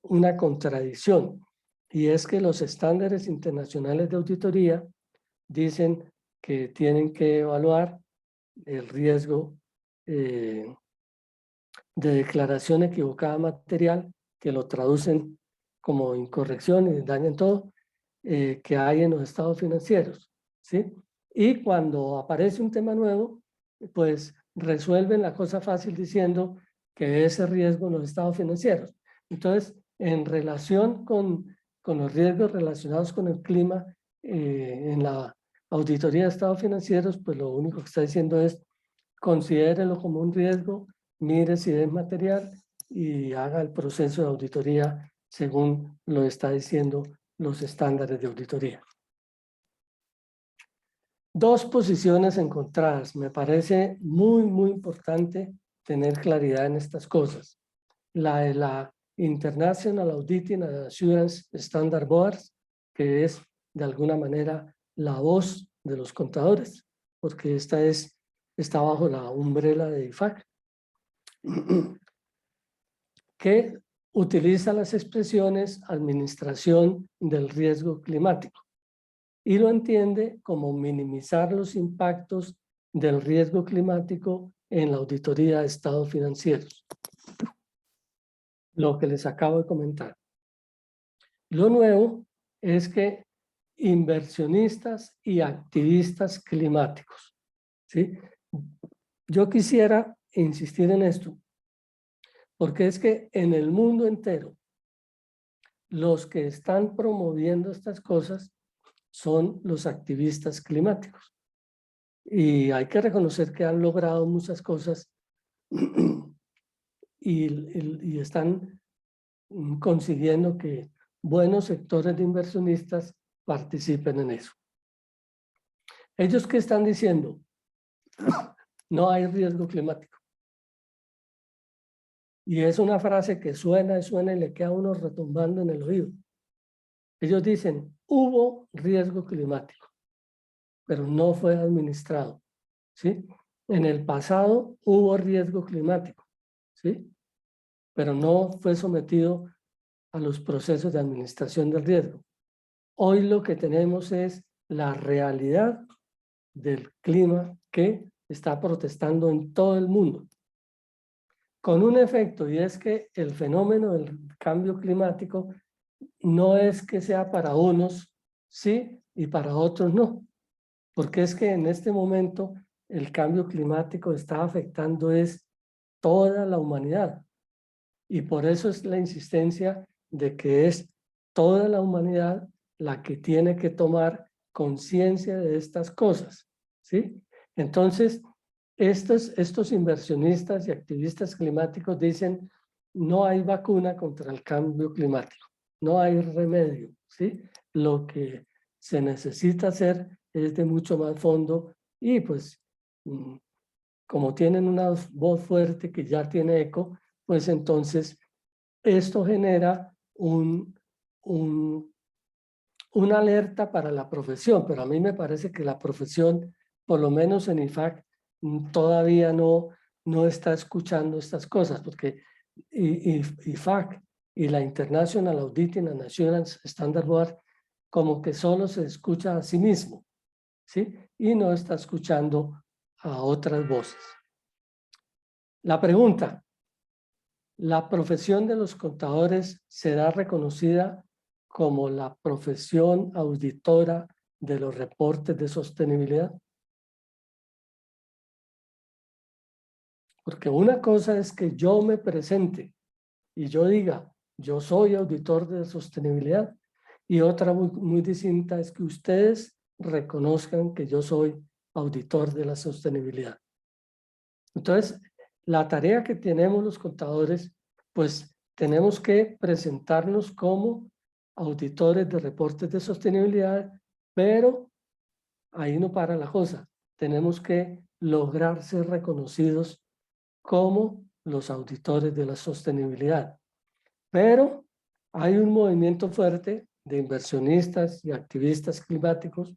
una contradicción, y es que los estándares internacionales de auditoría dicen que tienen que evaluar el riesgo de declaración equivocada material, que lo traducen como incorrección y dañan todo, que hay en los estados financieros, ¿sí? Y cuando aparece un tema nuevo, pues resuelven la cosa fácil diciendo que ese riesgo en los estados financieros. Entonces, en relación con los riesgos relacionados con el clima, en la auditoría de estados financieros, pues lo único que está diciendo es considérelo como un riesgo, mire si es material y haga el proceso de auditoría según lo está diciendo los estándares de auditoría. Dos posiciones encontradas. Me parece muy importante tener claridad en estas cosas. La de la International Auditing and Assurance Standard Board, que es de alguna manera la voz de los contadores, porque está bajo la umbrella de IFAC, que utiliza las expresiones administración del riesgo climático y lo entiende como minimizar los impactos del riesgo climático en la auditoría de estados financieros. Lo que les acabo de comentar. Lo nuevo es que inversionistas y activistas climáticos, ¿sí? Yo quisiera insistir en esto, porque es que en el mundo entero, los que están promoviendo estas cosas son los activistas climáticos. Y hay que reconocer que han logrado muchas cosas y están consiguiendo que buenos sectores de inversionistas participen en eso. ¿Ellos qué están diciendo? No hay riesgo climático. Y es una frase que suena y suena y le queda a uno retumbando en el oído. Ellos dicen, hubo riesgo climático, pero no fue administrado, ¿sí? En el pasado hubo riesgo climático, ¿sí? Pero no fue sometido a los procesos de administración del riesgo. Hoy lo que tenemos es la realidad del clima que está protestando en todo el mundo, con un efecto, y es que el fenómeno del cambio climático no es que sea para unos sí y para otros no, porque es que en este momento el cambio climático está afectando es toda la humanidad, y por eso es la insistencia de que es toda la humanidad la que tiene que tomar conciencia de estas cosas, ¿sí? Entonces, estos inversionistas y activistas climáticos dicen, no hay vacuna contra el cambio climático, no hay remedio, ¿sí? Lo que se necesita hacer es de mucho más fondo y pues, como tienen una voz fuerte que ya tiene eco, pues entonces esto genera una alerta para la profesión, pero a mí me parece que la profesión, por lo menos en IFAC, todavía no está escuchando estas cosas, porque IFAC y la International Auditing and Assurance Standard Board como que solo se escucha a sí mismo, ¿sí? Y no está escuchando a otras voces. La pregunta, ¿la profesión de los contadores será reconocida como la profesión auditora de los reportes de sostenibilidad? Porque una cosa es que yo me presente y yo diga, yo soy auditor de sostenibilidad, y otra muy distinta es que ustedes reconozcan que yo soy auditor de la sostenibilidad. Entonces, la tarea que tenemos los contadores, pues tenemos que presentarnos como auditores de reportes de sostenibilidad, pero ahí no para la cosa. Tenemos que lograr ser reconocidos como los auditores de la sostenibilidad. Pero hay un movimiento fuerte de inversionistas y activistas climáticos,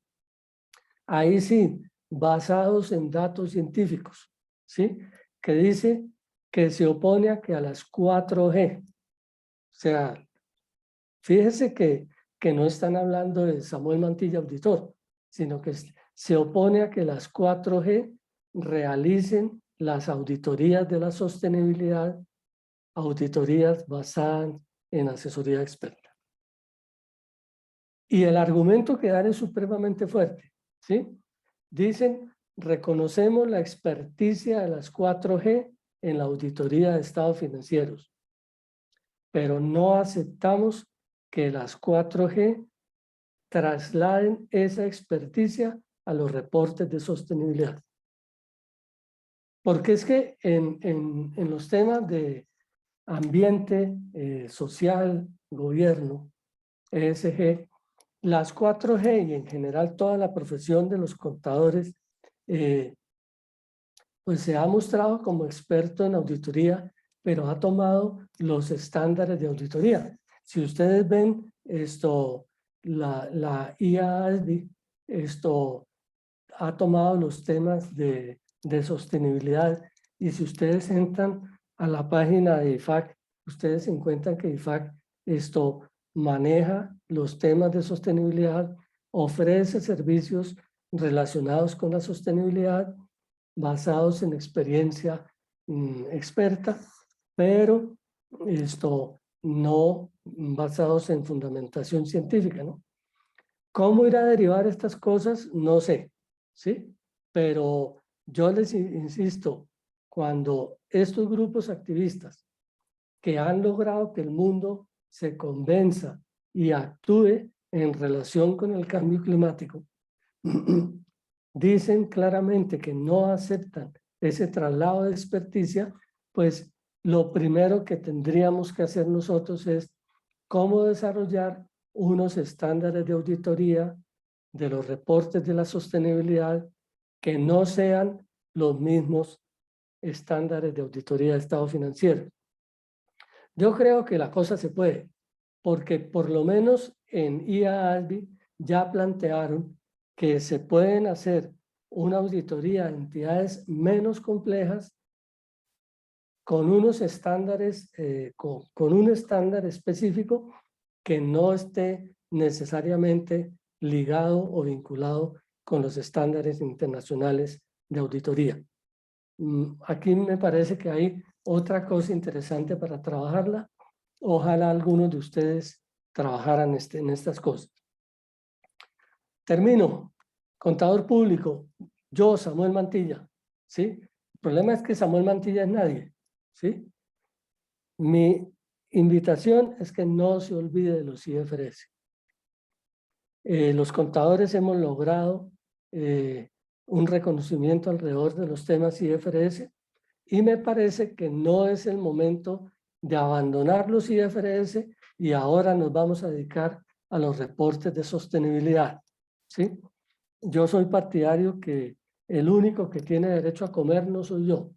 ahí sí, basados en datos científicos, ¿sí? Que dice que se opone a que a las 4G, o sea, fíjese que no están hablando de Samuel Mantilla, auditor, sino que se opone a que las 4G realicen las auditorías de la sostenibilidad, auditorías basadas en asesoría experta. Y el argumento que dan es supremamente fuerte, ¿sí? Dicen, reconocemos la experticia de las 4G en la auditoría de estados financieros, pero no aceptamos que las 4G trasladen esa experticia a los reportes de sostenibilidad. Porque es que en los temas de ambiente, social, gobierno, ESG, las 4G y en general toda la profesión de los contadores, pues se ha mostrado como experto en auditoría, pero ha tomado los estándares de auditoría. Si ustedes ven la IASB, ha tomado los temas de sostenibilidad, y si ustedes entran a la página de IFAC, ustedes encuentran que IFAC maneja los temas de sostenibilidad, ofrece servicios relacionados con la sostenibilidad basados en experiencia experta, pero no basados en fundamentación científica, ¿no? ¿Cómo ir a derivar estas cosas? No sé, ¿sí? Pero yo les insisto, cuando estos grupos activistas que han logrado que el mundo se convenza y actúe en relación con el cambio climático, dicen claramente que no aceptan ese traslado de experticia, pues lo primero que tendríamos que hacer nosotros es cómo desarrollar unos estándares de auditoría de los reportes de la sostenibilidad que no sean los mismos estándares de auditoría de estado financiero. Yo creo que la cosa se puede, porque por lo menos en IASB ya plantearon que se pueden hacer una auditoría de entidades menos complejas con unos estándares, con un estándar específico que no esté necesariamente ligado o vinculado con los estándares internacionales de auditoría. Aquí me parece que hay otra cosa interesante para trabajarla. Ojalá algunos de ustedes trabajaran en estas cosas. Termino. Contador público, yo, Samuel Mantilla, ¿sí? El problema es que Samuel Mantilla es nadie, ¿sí? Mi invitación es que no se olvide de los IFRS. Los contadores hemos logrado un reconocimiento alrededor de los temas IFRS y me parece que no es el momento de abandonar los IFRS y ahora nos vamos a dedicar a los reportes de sostenibilidad, ¿sí? Yo soy partidario que el único que tiene derecho a comer no soy yo,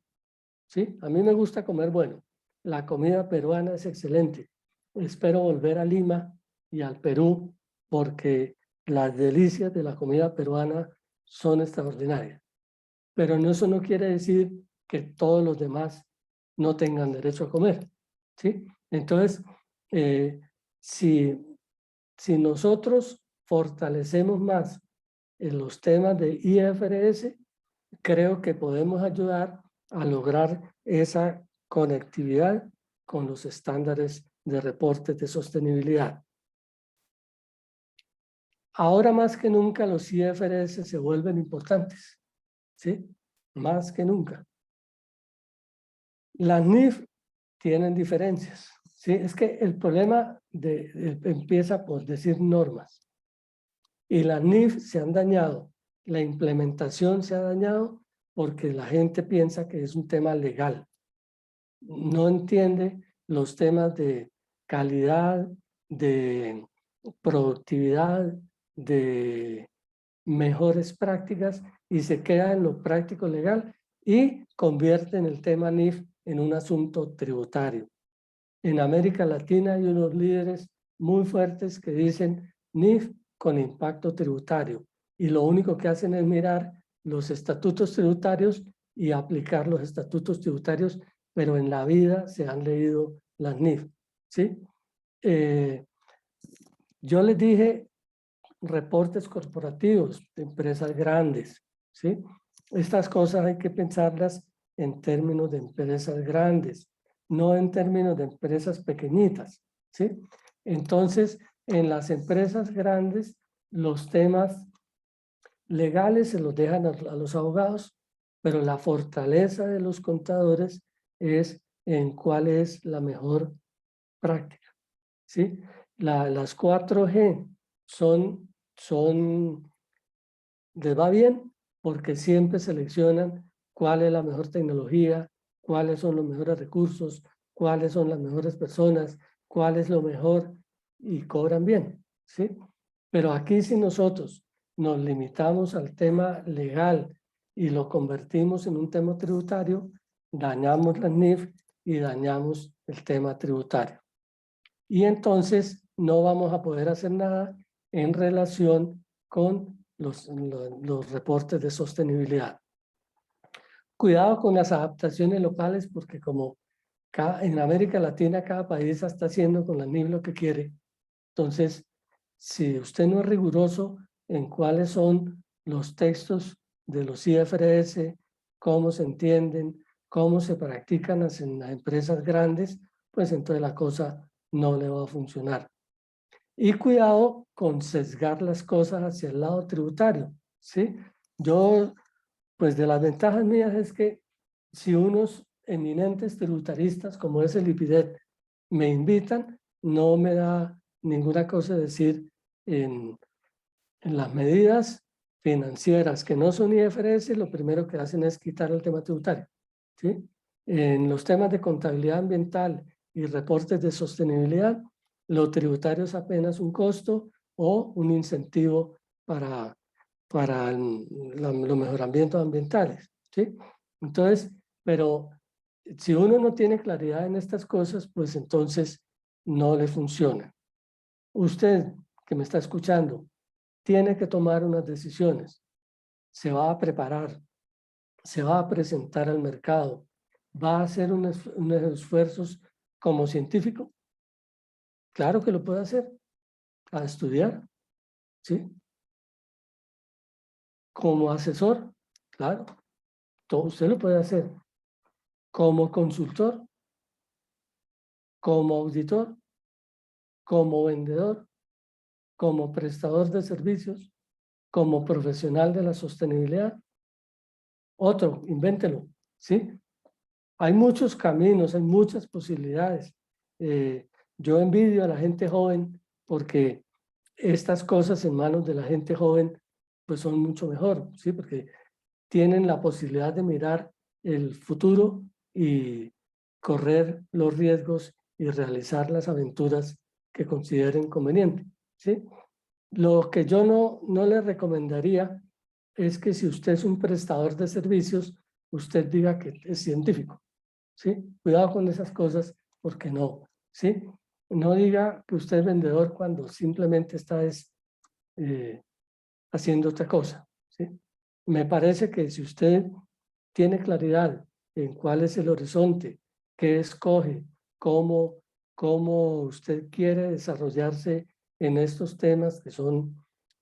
¿sí? A mí me gusta comer bueno. La comida peruana es excelente. Espero volver a Lima y al Perú porque las delicias de la comida peruana son extraordinarias. Pero eso no quiere decir que todos los demás no tengan derecho a comer, ¿sí? Entonces, si nosotros fortalecemos más en los temas de IFRS, creo que podemos ayudar a lograr esa conectividad con los estándares de reportes de sostenibilidad. Ahora más que nunca los IFRS se vuelven importantes, ¿sí? Más que nunca. Las NIF tienen diferencias, ¿sí? Es que el problema empieza por decir normas. Y las NIF se han dañado, la implementación se ha dañado porque la gente piensa que es un tema legal. No entiende los temas de calidad, de productividad, de mejores prácticas y se queda en lo práctico legal y convierte en el tema NIF en un asunto tributario. En América Latina hay unos líderes muy fuertes que dicen NIF con impacto tributario y lo único que hacen es mirar los estatutos tributarios y aplicar los estatutos tributarios, pero en la vida se han leído las NIF, ¿sí? Yo les dije reportes corporativos de empresas grandes, ¿sí? Estas cosas hay que pensarlas en términos de empresas grandes, no en términos de empresas pequeñitas, ¿sí? Entonces, en las empresas grandes, los temas legales se los dejan a los abogados, pero la fortaleza de los contadores es en cuál es la mejor práctica, ¿sí? Las 4G les va bien porque siempre seleccionan cuál es la mejor tecnología, cuáles son los mejores recursos, cuáles son las mejores personas, cuál es lo mejor y cobran bien, ¿sí? Pero aquí si nosotros nos limitamos al tema legal y lo convertimos en un tema tributario, dañamos la NIF y dañamos el tema tributario. Y entonces no vamos a poder hacer nada en relación con los reportes de sostenibilidad. Cuidado con las adaptaciones locales porque como en América Latina cada país está haciendo con la NIF lo que quiere. Entonces, si usted no es riguroso en cuáles son los textos de los IFRS, cómo se entienden, cómo se practican en las empresas grandes, pues entonces la cosa no le va a funcionar. Y cuidado con sesgar las cosas hacia el lado tributario, ¿sí? Yo, pues de las ventajas mías es que si unos eminentes tributaristas como es el IPIDET me invitan, no me da ninguna cosa decir en las medidas financieras que no son IFRS, lo primero que hacen es quitar el tema tributario, ¿sí? En los temas de contabilidad ambiental y reportes de sostenibilidad, lo tributario es apenas un costo o un incentivo para los mejoramientos ambientales, ¿sí? Entonces, pero si uno no tiene claridad en estas cosas, pues entonces no le funciona. Usted que me está escuchando, tiene que tomar unas decisiones. Se va a preparar, se va a presentar al mercado, va a hacer unos esfuerzos como científico. Claro que lo puede hacer, a estudiar, ¿sí? Como asesor, claro, todo usted lo puede hacer. Como consultor, como auditor, como vendedor, como prestador de servicios, como profesional de la sostenibilidad. Otro, invéntelo, ¿sí? Hay muchos caminos, hay muchas posibilidades. Yo envidio a la gente joven porque estas cosas en manos de la gente joven pues son mucho mejor, ¿sí? Porque tienen la posibilidad de mirar el futuro y correr los riesgos y realizar las aventuras que consideren conveniente, ¿sí? Lo que yo no le recomendaría es que si usted es un prestador de servicios, usted diga que es científico, ¿sí? Cuidado con esas cosas porque no, ¿sí? No diga que usted es vendedor cuando simplemente está haciendo otra cosa, ¿sí? Me parece que si usted tiene claridad en cuál es el horizonte, qué escoge, cómo usted quiere desarrollarse en estos temas que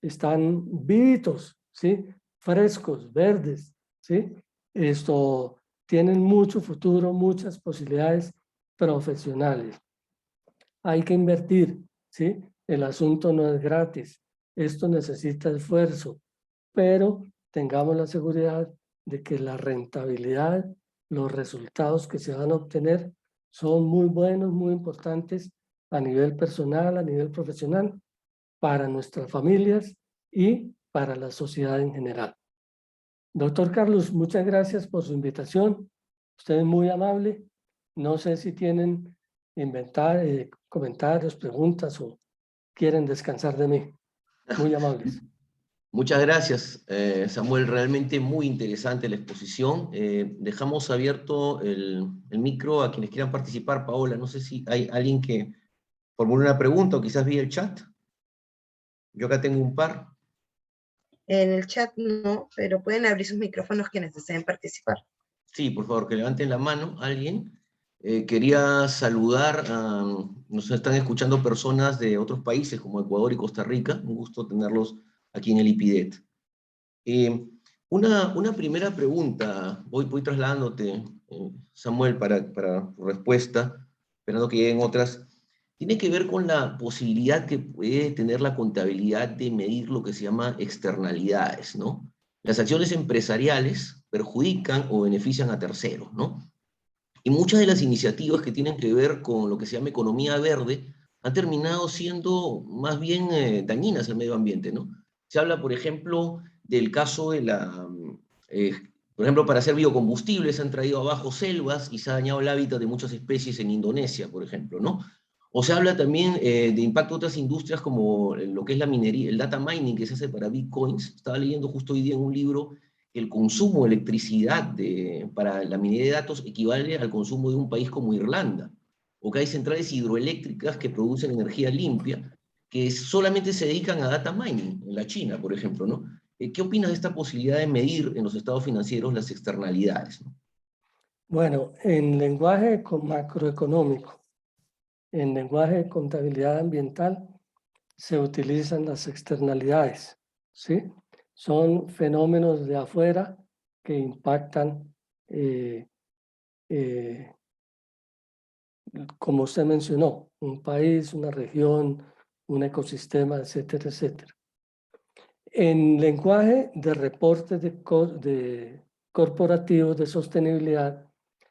están vívidos, ¿sí? Frescos, verdes, ¿sí? Esto tienen mucho futuro, muchas posibilidades profesionales. Hay que invertir, ¿sí? El asunto no es gratis, esto necesita esfuerzo, pero tengamos la seguridad de que la rentabilidad, los resultados que se van a obtener son muy buenos, muy importantes a nivel personal, a nivel profesional, para nuestras familias y para la sociedad en general. Doctor Carlos, muchas gracias por su invitación. Usted es muy amable. No sé si tienen comentarios, preguntas o quieren descansar de mí. Muy amables. Muchas gracias, Samuel. Realmente muy interesante la exposición. Dejamos abierto el micro a quienes quieran participar. Paola, no sé si hay alguien que formule una pregunta o quizás vía el chat. Yo acá tengo un par. En el chat no, pero pueden abrir sus micrófonos quienes deseen participar. Sí, por favor, que levanten la mano alguien. Quería saludar, nos están escuchando personas de otros países como Ecuador y Costa Rica. Un gusto tenerlos aquí en el IPIDET. Una primera pregunta, voy trasladándote, Samuel, para tu respuesta, esperando que lleguen otras. tiene que ver con la posibilidad que puede tener la contabilidad de medir lo que se llama externalidades, ¿no? Las acciones empresariales perjudican o benefician a terceros, ¿no? Y muchas de las iniciativas que tienen que ver con lo que se llama economía verde han terminado siendo más bien dañinas al medio ambiente, ¿no? Se habla, por ejemplo, del caso de eh, por ejemplo, para hacer biocombustibles se han traído abajo selvas y se ha dañado el hábitat de muchas especies en Indonesia, por ejemplo, ¿no? O se habla también de impacto de otras industrias como lo que es la minería, el data mining que se hace para bitcoins. Estaba leyendo justo hoy día en un libro que el consumo de electricidad para la minería de datos equivale al consumo de un país como Irlanda, o que hay centrales hidroeléctricas que producen energía limpia, que solamente se dedican a data mining, en la China, por ejemplo, ¿no? ¿Qué opinas de esta posibilidad de medir en los estados financieros las externalidades, ¿no? Bueno, en lenguaje macroeconómico, en lenguaje de contabilidad ambiental, se utilizan las externalidades, ¿sí? Son fenómenos de afuera que impactan, eh, eh, como usted mencionó, un país, una región, un ecosistema, etcétera, etcétera. En lenguaje de reportes de corporativos de sostenibilidad,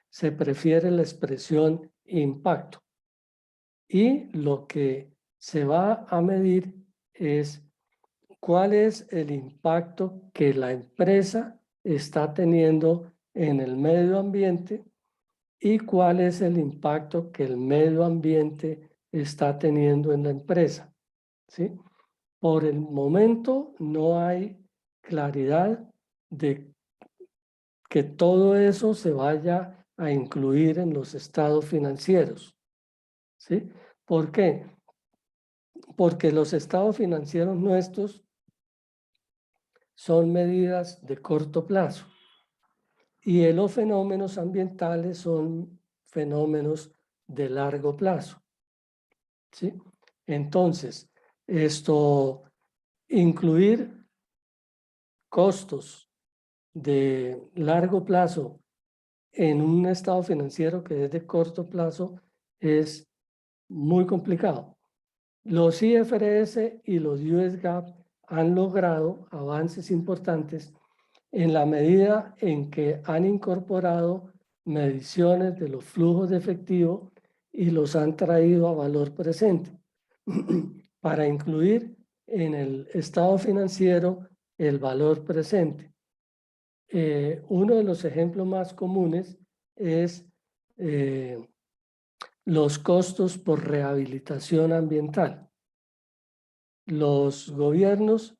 se prefiere la expresión impacto. Y lo que se va a medir es cuál es el impacto que la empresa está teniendo en el medio ambiente y cuál es el impacto que el medio ambiente está teniendo en la empresa, ¿sí? Por el momento no hay claridad de que todo eso se vaya a incluir en los estados financieros, ¿sí? ¿Por qué? Porque los estados financieros nuestros son medidas de corto plazo y los fenómenos ambientales son fenómenos de largo plazo, ¿sí? Entonces, incluir costos de largo plazo en un estado financiero que es de corto plazo es muy complicado. Los IFRS y los US GAAP han logrado avances importantes en la medida en que han incorporado mediciones de los flujos de efectivo y los han traído a valor presente para incluir en el estado financiero el valor presente. Uno de los ejemplos más comunes es los costos por rehabilitación ambiental. Los gobiernos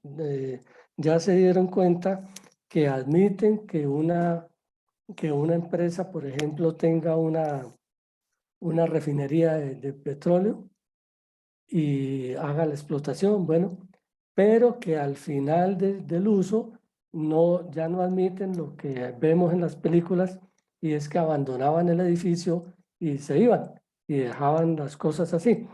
ya se dieron cuenta que admiten que una empresa, por ejemplo, tenga una refinería de petróleo y haga la explotación, bueno, pero que al final del uso ya no admiten lo que vemos en las películas, y es que abandonaban el edificio y se iban y dejaban las cosas así.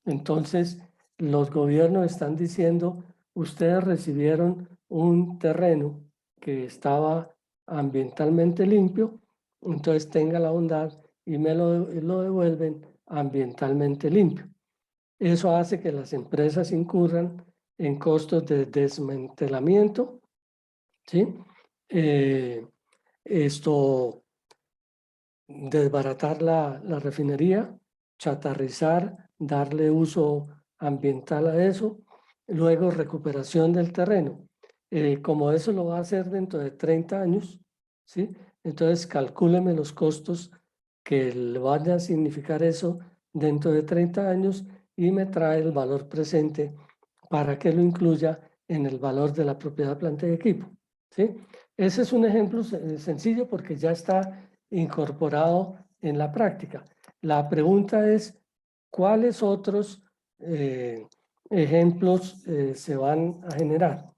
Entonces, los gobiernos están diciendo, ustedes recibieron un terreno que estaba ambientalmente limpio, entonces tenga la bondad y me lo devuelven ambientalmente limpio. Eso hace que las empresas incurran en costos de desmantelamiento, ¿sí? Desbaratar la refinería, chatarrizar, darle uso ambiental a eso, luego recuperación del terreno. Como eso lo va a hacer dentro de 30 años, ¿sí? Entonces calcúleme los costos que le van a significar eso dentro de 30 años y me trae el valor presente para que lo incluya en el valor de la propiedad, planta y equipo, ¿sí? Ese es un ejemplo sencillo porque ya está incorporado en la práctica. La pregunta es, ¿cuáles otros ejemplos se van a generar?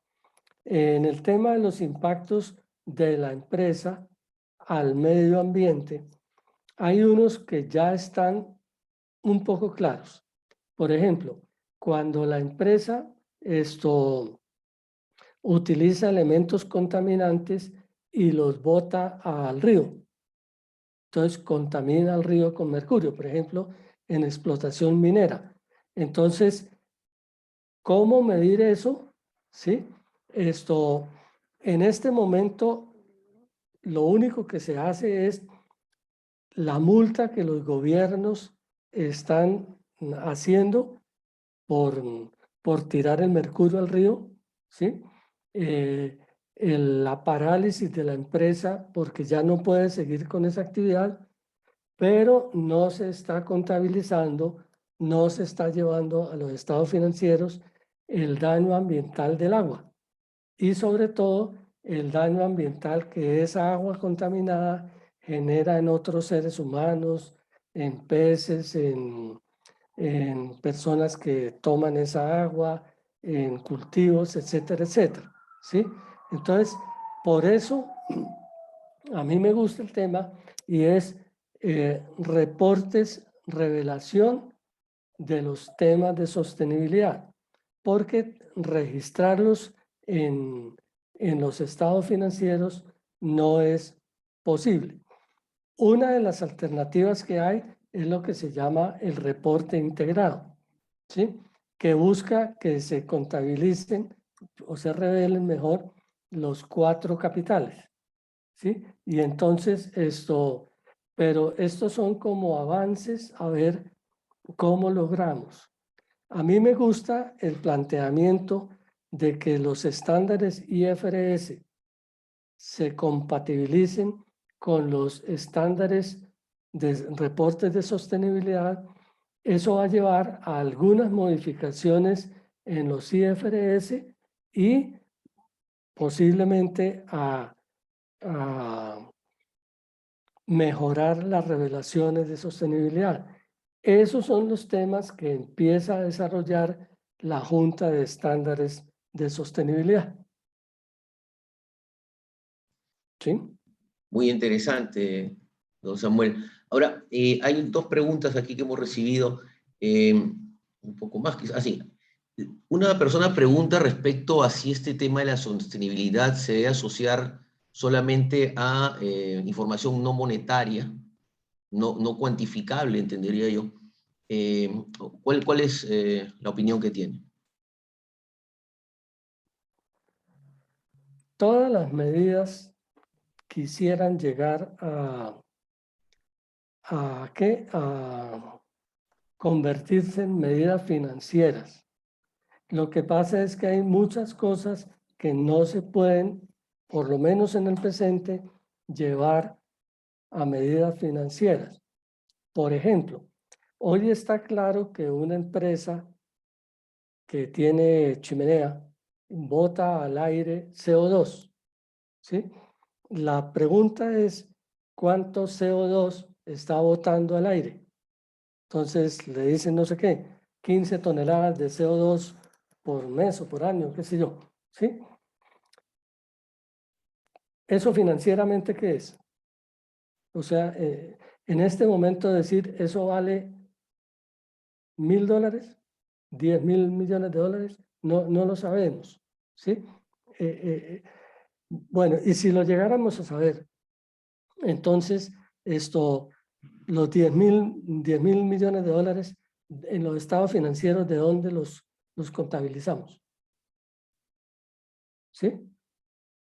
En el tema de los impactos de la empresa al medio ambiente, hay unos que ya están un poco claros. Por ejemplo, cuando la empresa utiliza elementos contaminantes y los bota al río, entonces contamina el río con mercurio. Por ejemplo, en explotación minera. Entonces, ¿cómo medir eso? ¿Sí? En este momento, lo único que se hace es la multa que los gobiernos están haciendo por tirar el mercurio al río, ¿sí? La parálisis de la empresa porque ya no puede seguir con esa actividad, pero no se está contabilizando, no se está llevando a los estados financieros el daño ambiental del agua y sobre todo el daño ambiental que esa agua contaminada genera en otros seres humanos, en peces, en personas que toman esa agua, en cultivos, etcétera, etcétera, ¿sí? Entonces, por eso a mí me gusta el tema y es reportes, revelación de los temas de sostenibilidad, porque registrarlos en los estados financieros no es posible. Una de las alternativas que hay es lo que se llama el reporte integrado, ¿sí? Que busca que se contabilicen o se revelen mejor los 4 capitales, ¿sí? Y entonces pero estos son como avances a ver cómo logramos. A mí me gusta el planteamiento de que los estándares IFRS se compatibilicen con los estándares de reportes de sostenibilidad. Eso va a llevar a algunas modificaciones en los IFRS y posiblemente a mejorar las revelaciones de sostenibilidad. Esos son los temas que empieza a desarrollar la Junta de Estándares de Sostenibilidad. ¿Sí? Muy interesante, don Samuel. Ahora, hay 2 preguntas aquí que hemos recibido, un poco más quizás. Así, una persona pregunta respecto a si este tema de la sostenibilidad se debe asociar solamente a información no monetaria, no cuantificable, entendería yo. ¿Cuál es la opinión que tiene? Todas las medidas quisieran llegar ¿qué? A convertirse en medidas financieras. Lo que pasa es que hay muchas cosas que no se pueden, por lo menos en el presente, llevar a medidas financieras. Por ejemplo, hoy está claro que una empresa que tiene chimenea bota al aire CO2, ¿sí? La pregunta es, ¿cuánto CO2 está botando al aire? Entonces le dicen no sé qué, 15 toneladas de CO2 por mes o por año, qué sé yo, ¿sí? ¿Eso financieramente qué es? O sea, en este momento decir eso vale $1.000, 10.000 millones de dólares, no lo sabemos, ¿sí? Bueno, y si lo llegáramos a saber, entonces los 10.000 millones de dólares en los estados financieros, ¿de dónde los contabilizamos? ¿Sí?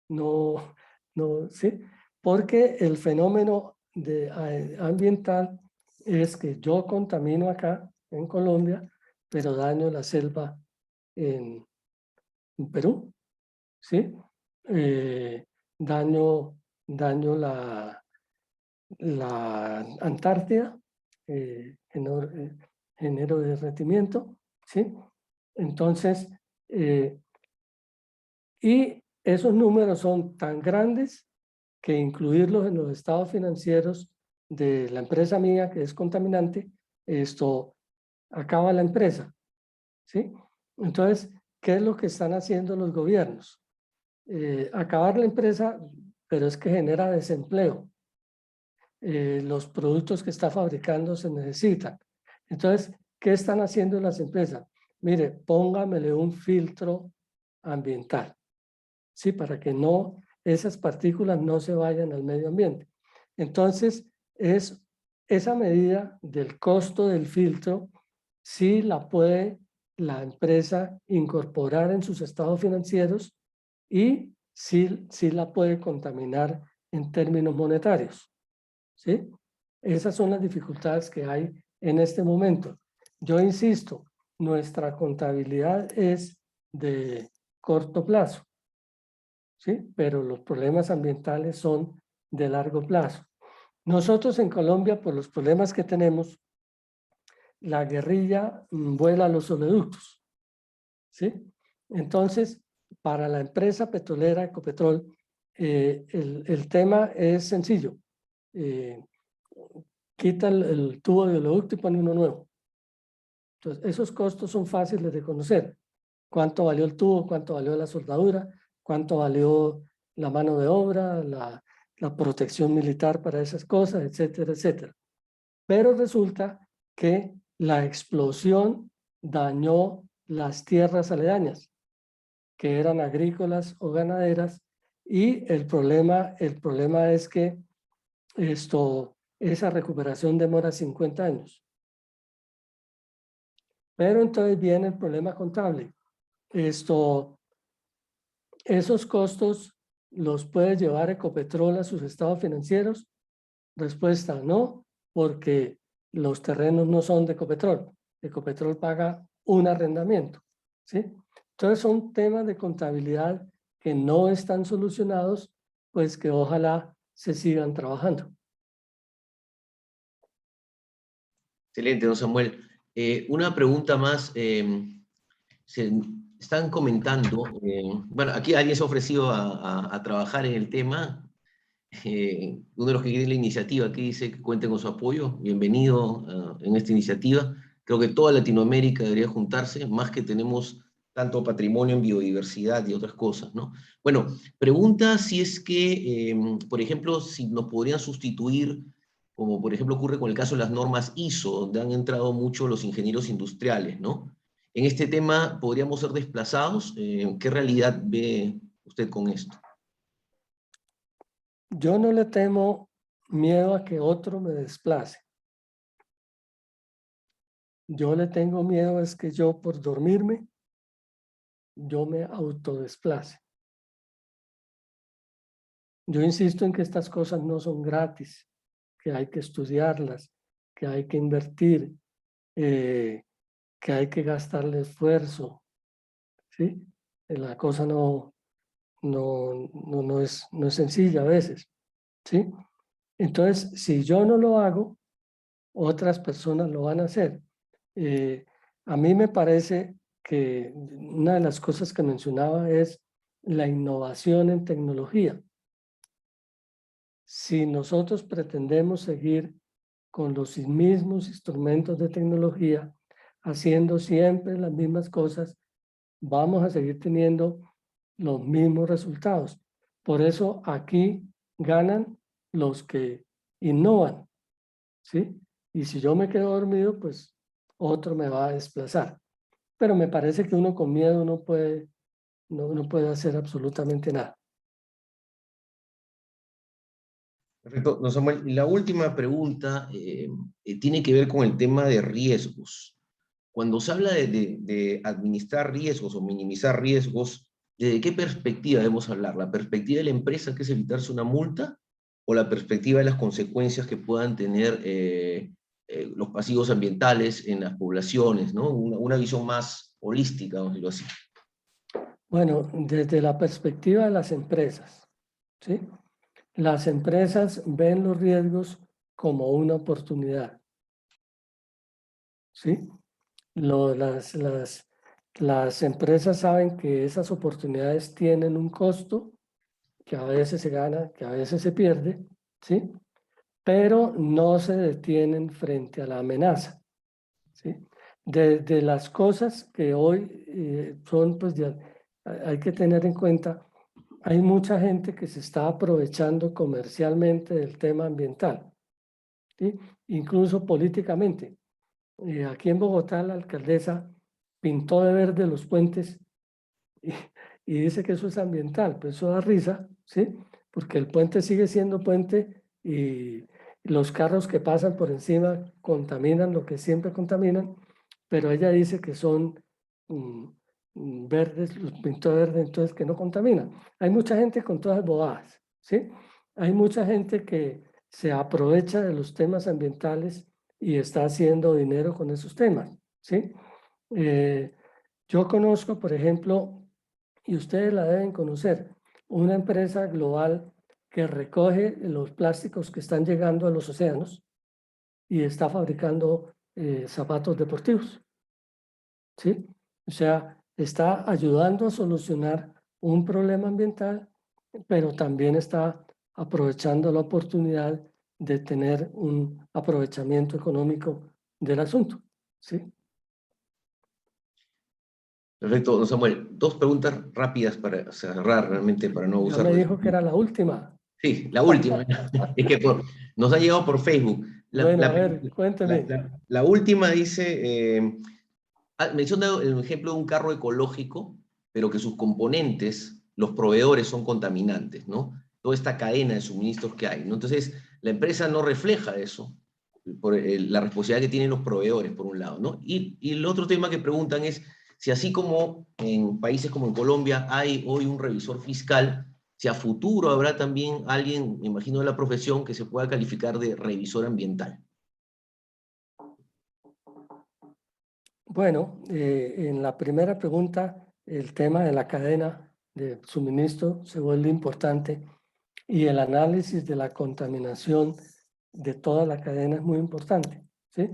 No, ¿sí? Porque el fenómeno ambiental es que yo contamino acá en Colombia, pero daño la selva en Perú, ¿sí? Daño la Antártida, genero derretimiento, ¿sí? Entonces, y esos números son tan grandes que incluirlos en los estados financieros de la empresa mía, que es contaminante, acaba la empresa, ¿sí? Entonces, ¿qué es lo que están haciendo los gobiernos? Acabar la empresa, pero es que genera desempleo. Los productos que está fabricando se necesitan. Entonces, ¿qué están haciendo las empresas? Mire, póngamele un filtro ambiental, ¿sí? Para que esas partículas no se vayan al medio ambiente. Entonces, es esa medida del costo del filtro sí la puede la empresa incorporar en sus estados financieros y sí la puede contaminar en términos monetarios, ¿sí? Esas son las dificultades que hay en este momento. Yo insisto, nuestra contabilidad es de corto plazo, ¿sí? Pero los problemas ambientales son de largo plazo. Nosotros en Colombia, por los problemas que tenemos, la guerrilla vuela los oleoductos, ¿sí? Entonces, para la empresa petrolera Ecopetrol, el tema es sencillo. Quita el tubo de oleoducto y pone uno nuevo. Entonces, esos costos son fáciles de conocer. ¿Cuánto valió el tubo? ¿Cuánto valió la soldadura? ¿Cuánto valió la mano de obra? La protección militar para esas cosas, etcétera, etcétera. Pero resulta que la explosión dañó las tierras aledañas, que eran agrícolas o ganaderas, y el problema es que esa recuperación demora 50 años. Pero entonces viene el problema contable. Esos costos los puede llevar Ecopetrol a sus estados financieros. Respuesta, no, porque los terrenos no son de Ecopetrol. Ecopetrol paga un arrendamiento, ¿sí? Entonces son temas de contabilidad que no están solucionados, pues que ojalá se sigan trabajando. Excelente, don Samuel. Una pregunta más. Se están comentando, bueno, aquí alguien se ha ofrecido a trabajar en el tema. Uno de los que tiene la iniciativa aquí dice que cuenten con su apoyo. Bienvenido en esta iniciativa. Creo que toda Latinoamérica debería juntarse, más que tenemos tanto patrimonio en biodiversidad y otras cosas, ¿no? Bueno, pregunta si es que, por ejemplo, si nos podrían sustituir, como por ejemplo ocurre con el caso de las normas ISO, donde han entrado mucho los ingenieros industriales, ¿no? En este tema, ¿podríamos ser desplazados? ¿Qué realidad ve usted con esto? Yo no le temo miedo a que otro me desplace. Yo le tengo miedo es que yo por dormirme, yo me autodesplace. Yo insisto en que estas cosas no son gratis, que hay que estudiarlas, que hay que invertir, que hay que gastarle esfuerzo, ¿sí? La cosa no es sencilla a veces, ¿sí? Entonces, si yo no lo hago, otras personas lo van a hacer. A mí me parece que una de las cosas que mencionaba es la innovación en tecnología. Si nosotros pretendemos seguir con los mismos instrumentos de tecnología, haciendo siempre las mismas cosas, vamos a seguir teniendo los mismos resultados. Por eso aquí ganan los que innovan, ¿sí? Y si yo me quedo dormido, pues otro me va a desplazar. Pero me parece que uno con miedo no puede hacer absolutamente nada. Perfecto, don Samuel. Y la última pregunta tiene que ver con el tema de riesgos. Cuando se habla de administrar riesgos o minimizar riesgos, ¿desde qué perspectiva debemos hablar? ¿La perspectiva de la empresa, que es evitarse una multa, o la perspectiva de las consecuencias que puedan tener los pasivos ambientales en las poblaciones, ¿no? Una visión más holística, vamos a decirlo así. Bueno, desde la perspectiva de las empresas, ¿sí? Las empresas ven los riesgos como una oportunidad, ¿sí? Las empresas saben que esas oportunidades tienen un costo, que a veces se gana, que a veces se pierde, ¿sí? Pero no se detienen frente a la amenaza, ¿sí? De las cosas que hoy son, pues ya, hay que tener en cuenta, hay mucha gente que se está aprovechando comercialmente del tema ambiental, ¿sí? Incluso políticamente. Aquí en Bogotá la alcaldesa pintó de verde los puentes y, y dice que eso es ambiental, pues eso da risa, ¿sí? Porque el puente sigue siendo puente y Los carros que pasan por encima contaminan lo que siempre contaminan, pero ella dice que son verdes, los pintó verde, entonces que no contaminan. Hay mucha gente con todas bobadas, ¿sí? Hay mucha gente que se aprovecha de los temas ambientales y está haciendo dinero con esos temas, ¿sí? Yo conozco, por ejemplo, y ustedes la deben conocer, una empresa global que recoge los plásticos que están llegando a los océanos y está fabricando zapatos deportivos, ¿sí? O sea, está ayudando a solucionar un problema ambiental, pero también está aprovechando la oportunidad de tener un aprovechamiento económico del asunto, ¿sí? Perfecto, don Samuel. Dos preguntas rápidas para cerrar, realmente, para no Ya abusar me de... dijo que era la última. Sí, la última. Es que nos ha llegado por Facebook. Bueno, a ver, cuénteme. La última dice, menciona el ejemplo de un carro ecológico, pero que sus componentes, los proveedores, son contaminantes, ¿no? Toda esta cadena de suministros que hay, ¿no? Entonces, la empresa no refleja eso, por la responsabilidad que tienen los proveedores, por un lado, ¿no? Y el otro tema que preguntan es si así como en países como en Colombia hay hoy un revisor fiscal, si a futuro habrá también alguien, me imagino de la profesión, que se pueda calificar de revisor ambiental. Bueno, en la primera pregunta, el tema de la cadena de suministro se vuelve importante y el análisis de la contaminación de toda la cadena es muy importante, ¿sí?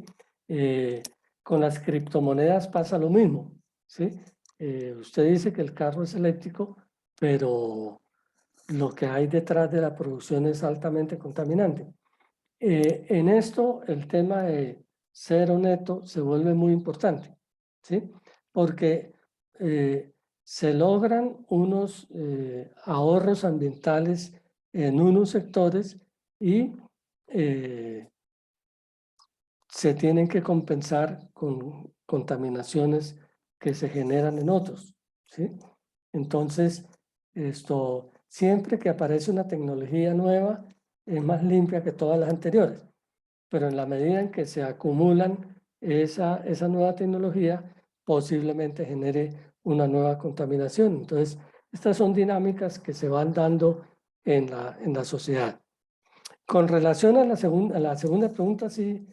Con las criptomonedas pasa lo mismo, ¿sí? Usted dice que el carro es eléctrico, pero lo que hay detrás de la producción es altamente contaminante. En esto, el tema de cero neto se vuelve muy importante, ¿sí? Porque se logran unos ahorros ambientales en unos sectores y se tienen que compensar con contaminaciones que se generan en otros, ¿sí? Entonces, siempre que aparece una tecnología nueva, es más limpia que todas las anteriores, pero en la medida en que se acumulan esa nueva tecnología, posiblemente genere una nueva contaminación. Entonces, estas son dinámicas que se van dando en la sociedad. Con relación a la segunda pregunta, sí,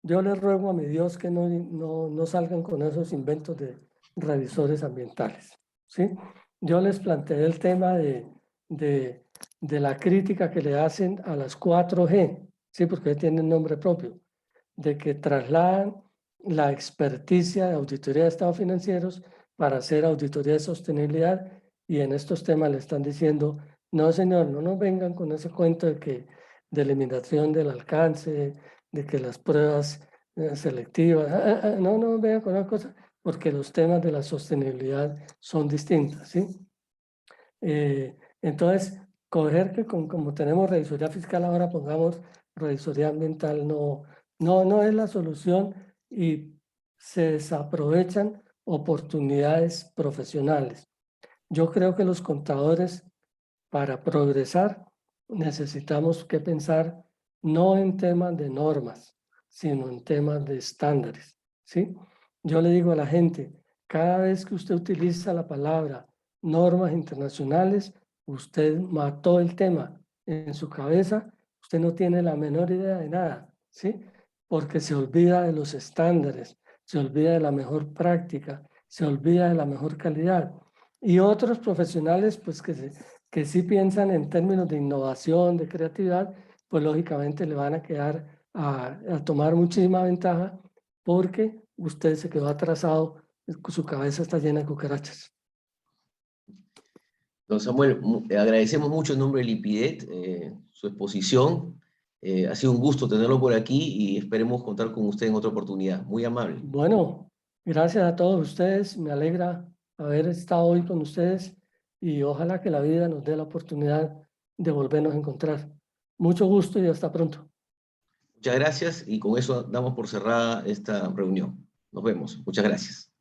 yo le ruego a mi Dios que no salgan con esos inventos de revisores ambientales, ¿sí? Yo les planteé el tema de la crítica que le hacen a las 4G, ¿sí? Porque tienen nombre propio, de que trasladan la experticia de auditoría de estados financieros para hacer auditoría de sostenibilidad y en estos temas le están diciendo, no señor, no nos vengan con ese cuento de eliminación del alcance, de que las pruebas selectivas, no nos vengan con una cosa, porque los temas de la sostenibilidad son distintos, ¿sí? Entonces, coger que como tenemos revisoría fiscal, ahora pongamos revisoría ambiental, no es la solución y se desaprovechan oportunidades profesionales. Yo creo que los contadores, para progresar, necesitamos que pensar no en temas de normas, sino en temas de estándares, ¿sí? Yo le digo a la gente, cada vez que usted utiliza la palabra normas internacionales, usted mató el tema en su cabeza, usted no tiene la menor idea de nada, ¿sí? Porque se olvida de los estándares, se olvida de la mejor práctica, se olvida de la mejor calidad. Y otros profesionales, pues que sí piensan en términos de innovación, de creatividad, pues lógicamente le van a quedar a tomar muchísima ventaja porque usted se quedó atrasado, su cabeza está llena de cucarachas. Don Samuel, agradecemos mucho en nombre del IPIDET su exposición. Ha sido un gusto tenerlo por aquí y esperemos contar con usted en otra oportunidad. Muy amable. Bueno, gracias a todos ustedes. Me alegra haber estado hoy con ustedes y ojalá que la vida nos dé la oportunidad de volvernos a encontrar. Mucho gusto y hasta pronto. Muchas gracias y con eso damos por cerrada esta reunión. Nos vemos. Muchas gracias.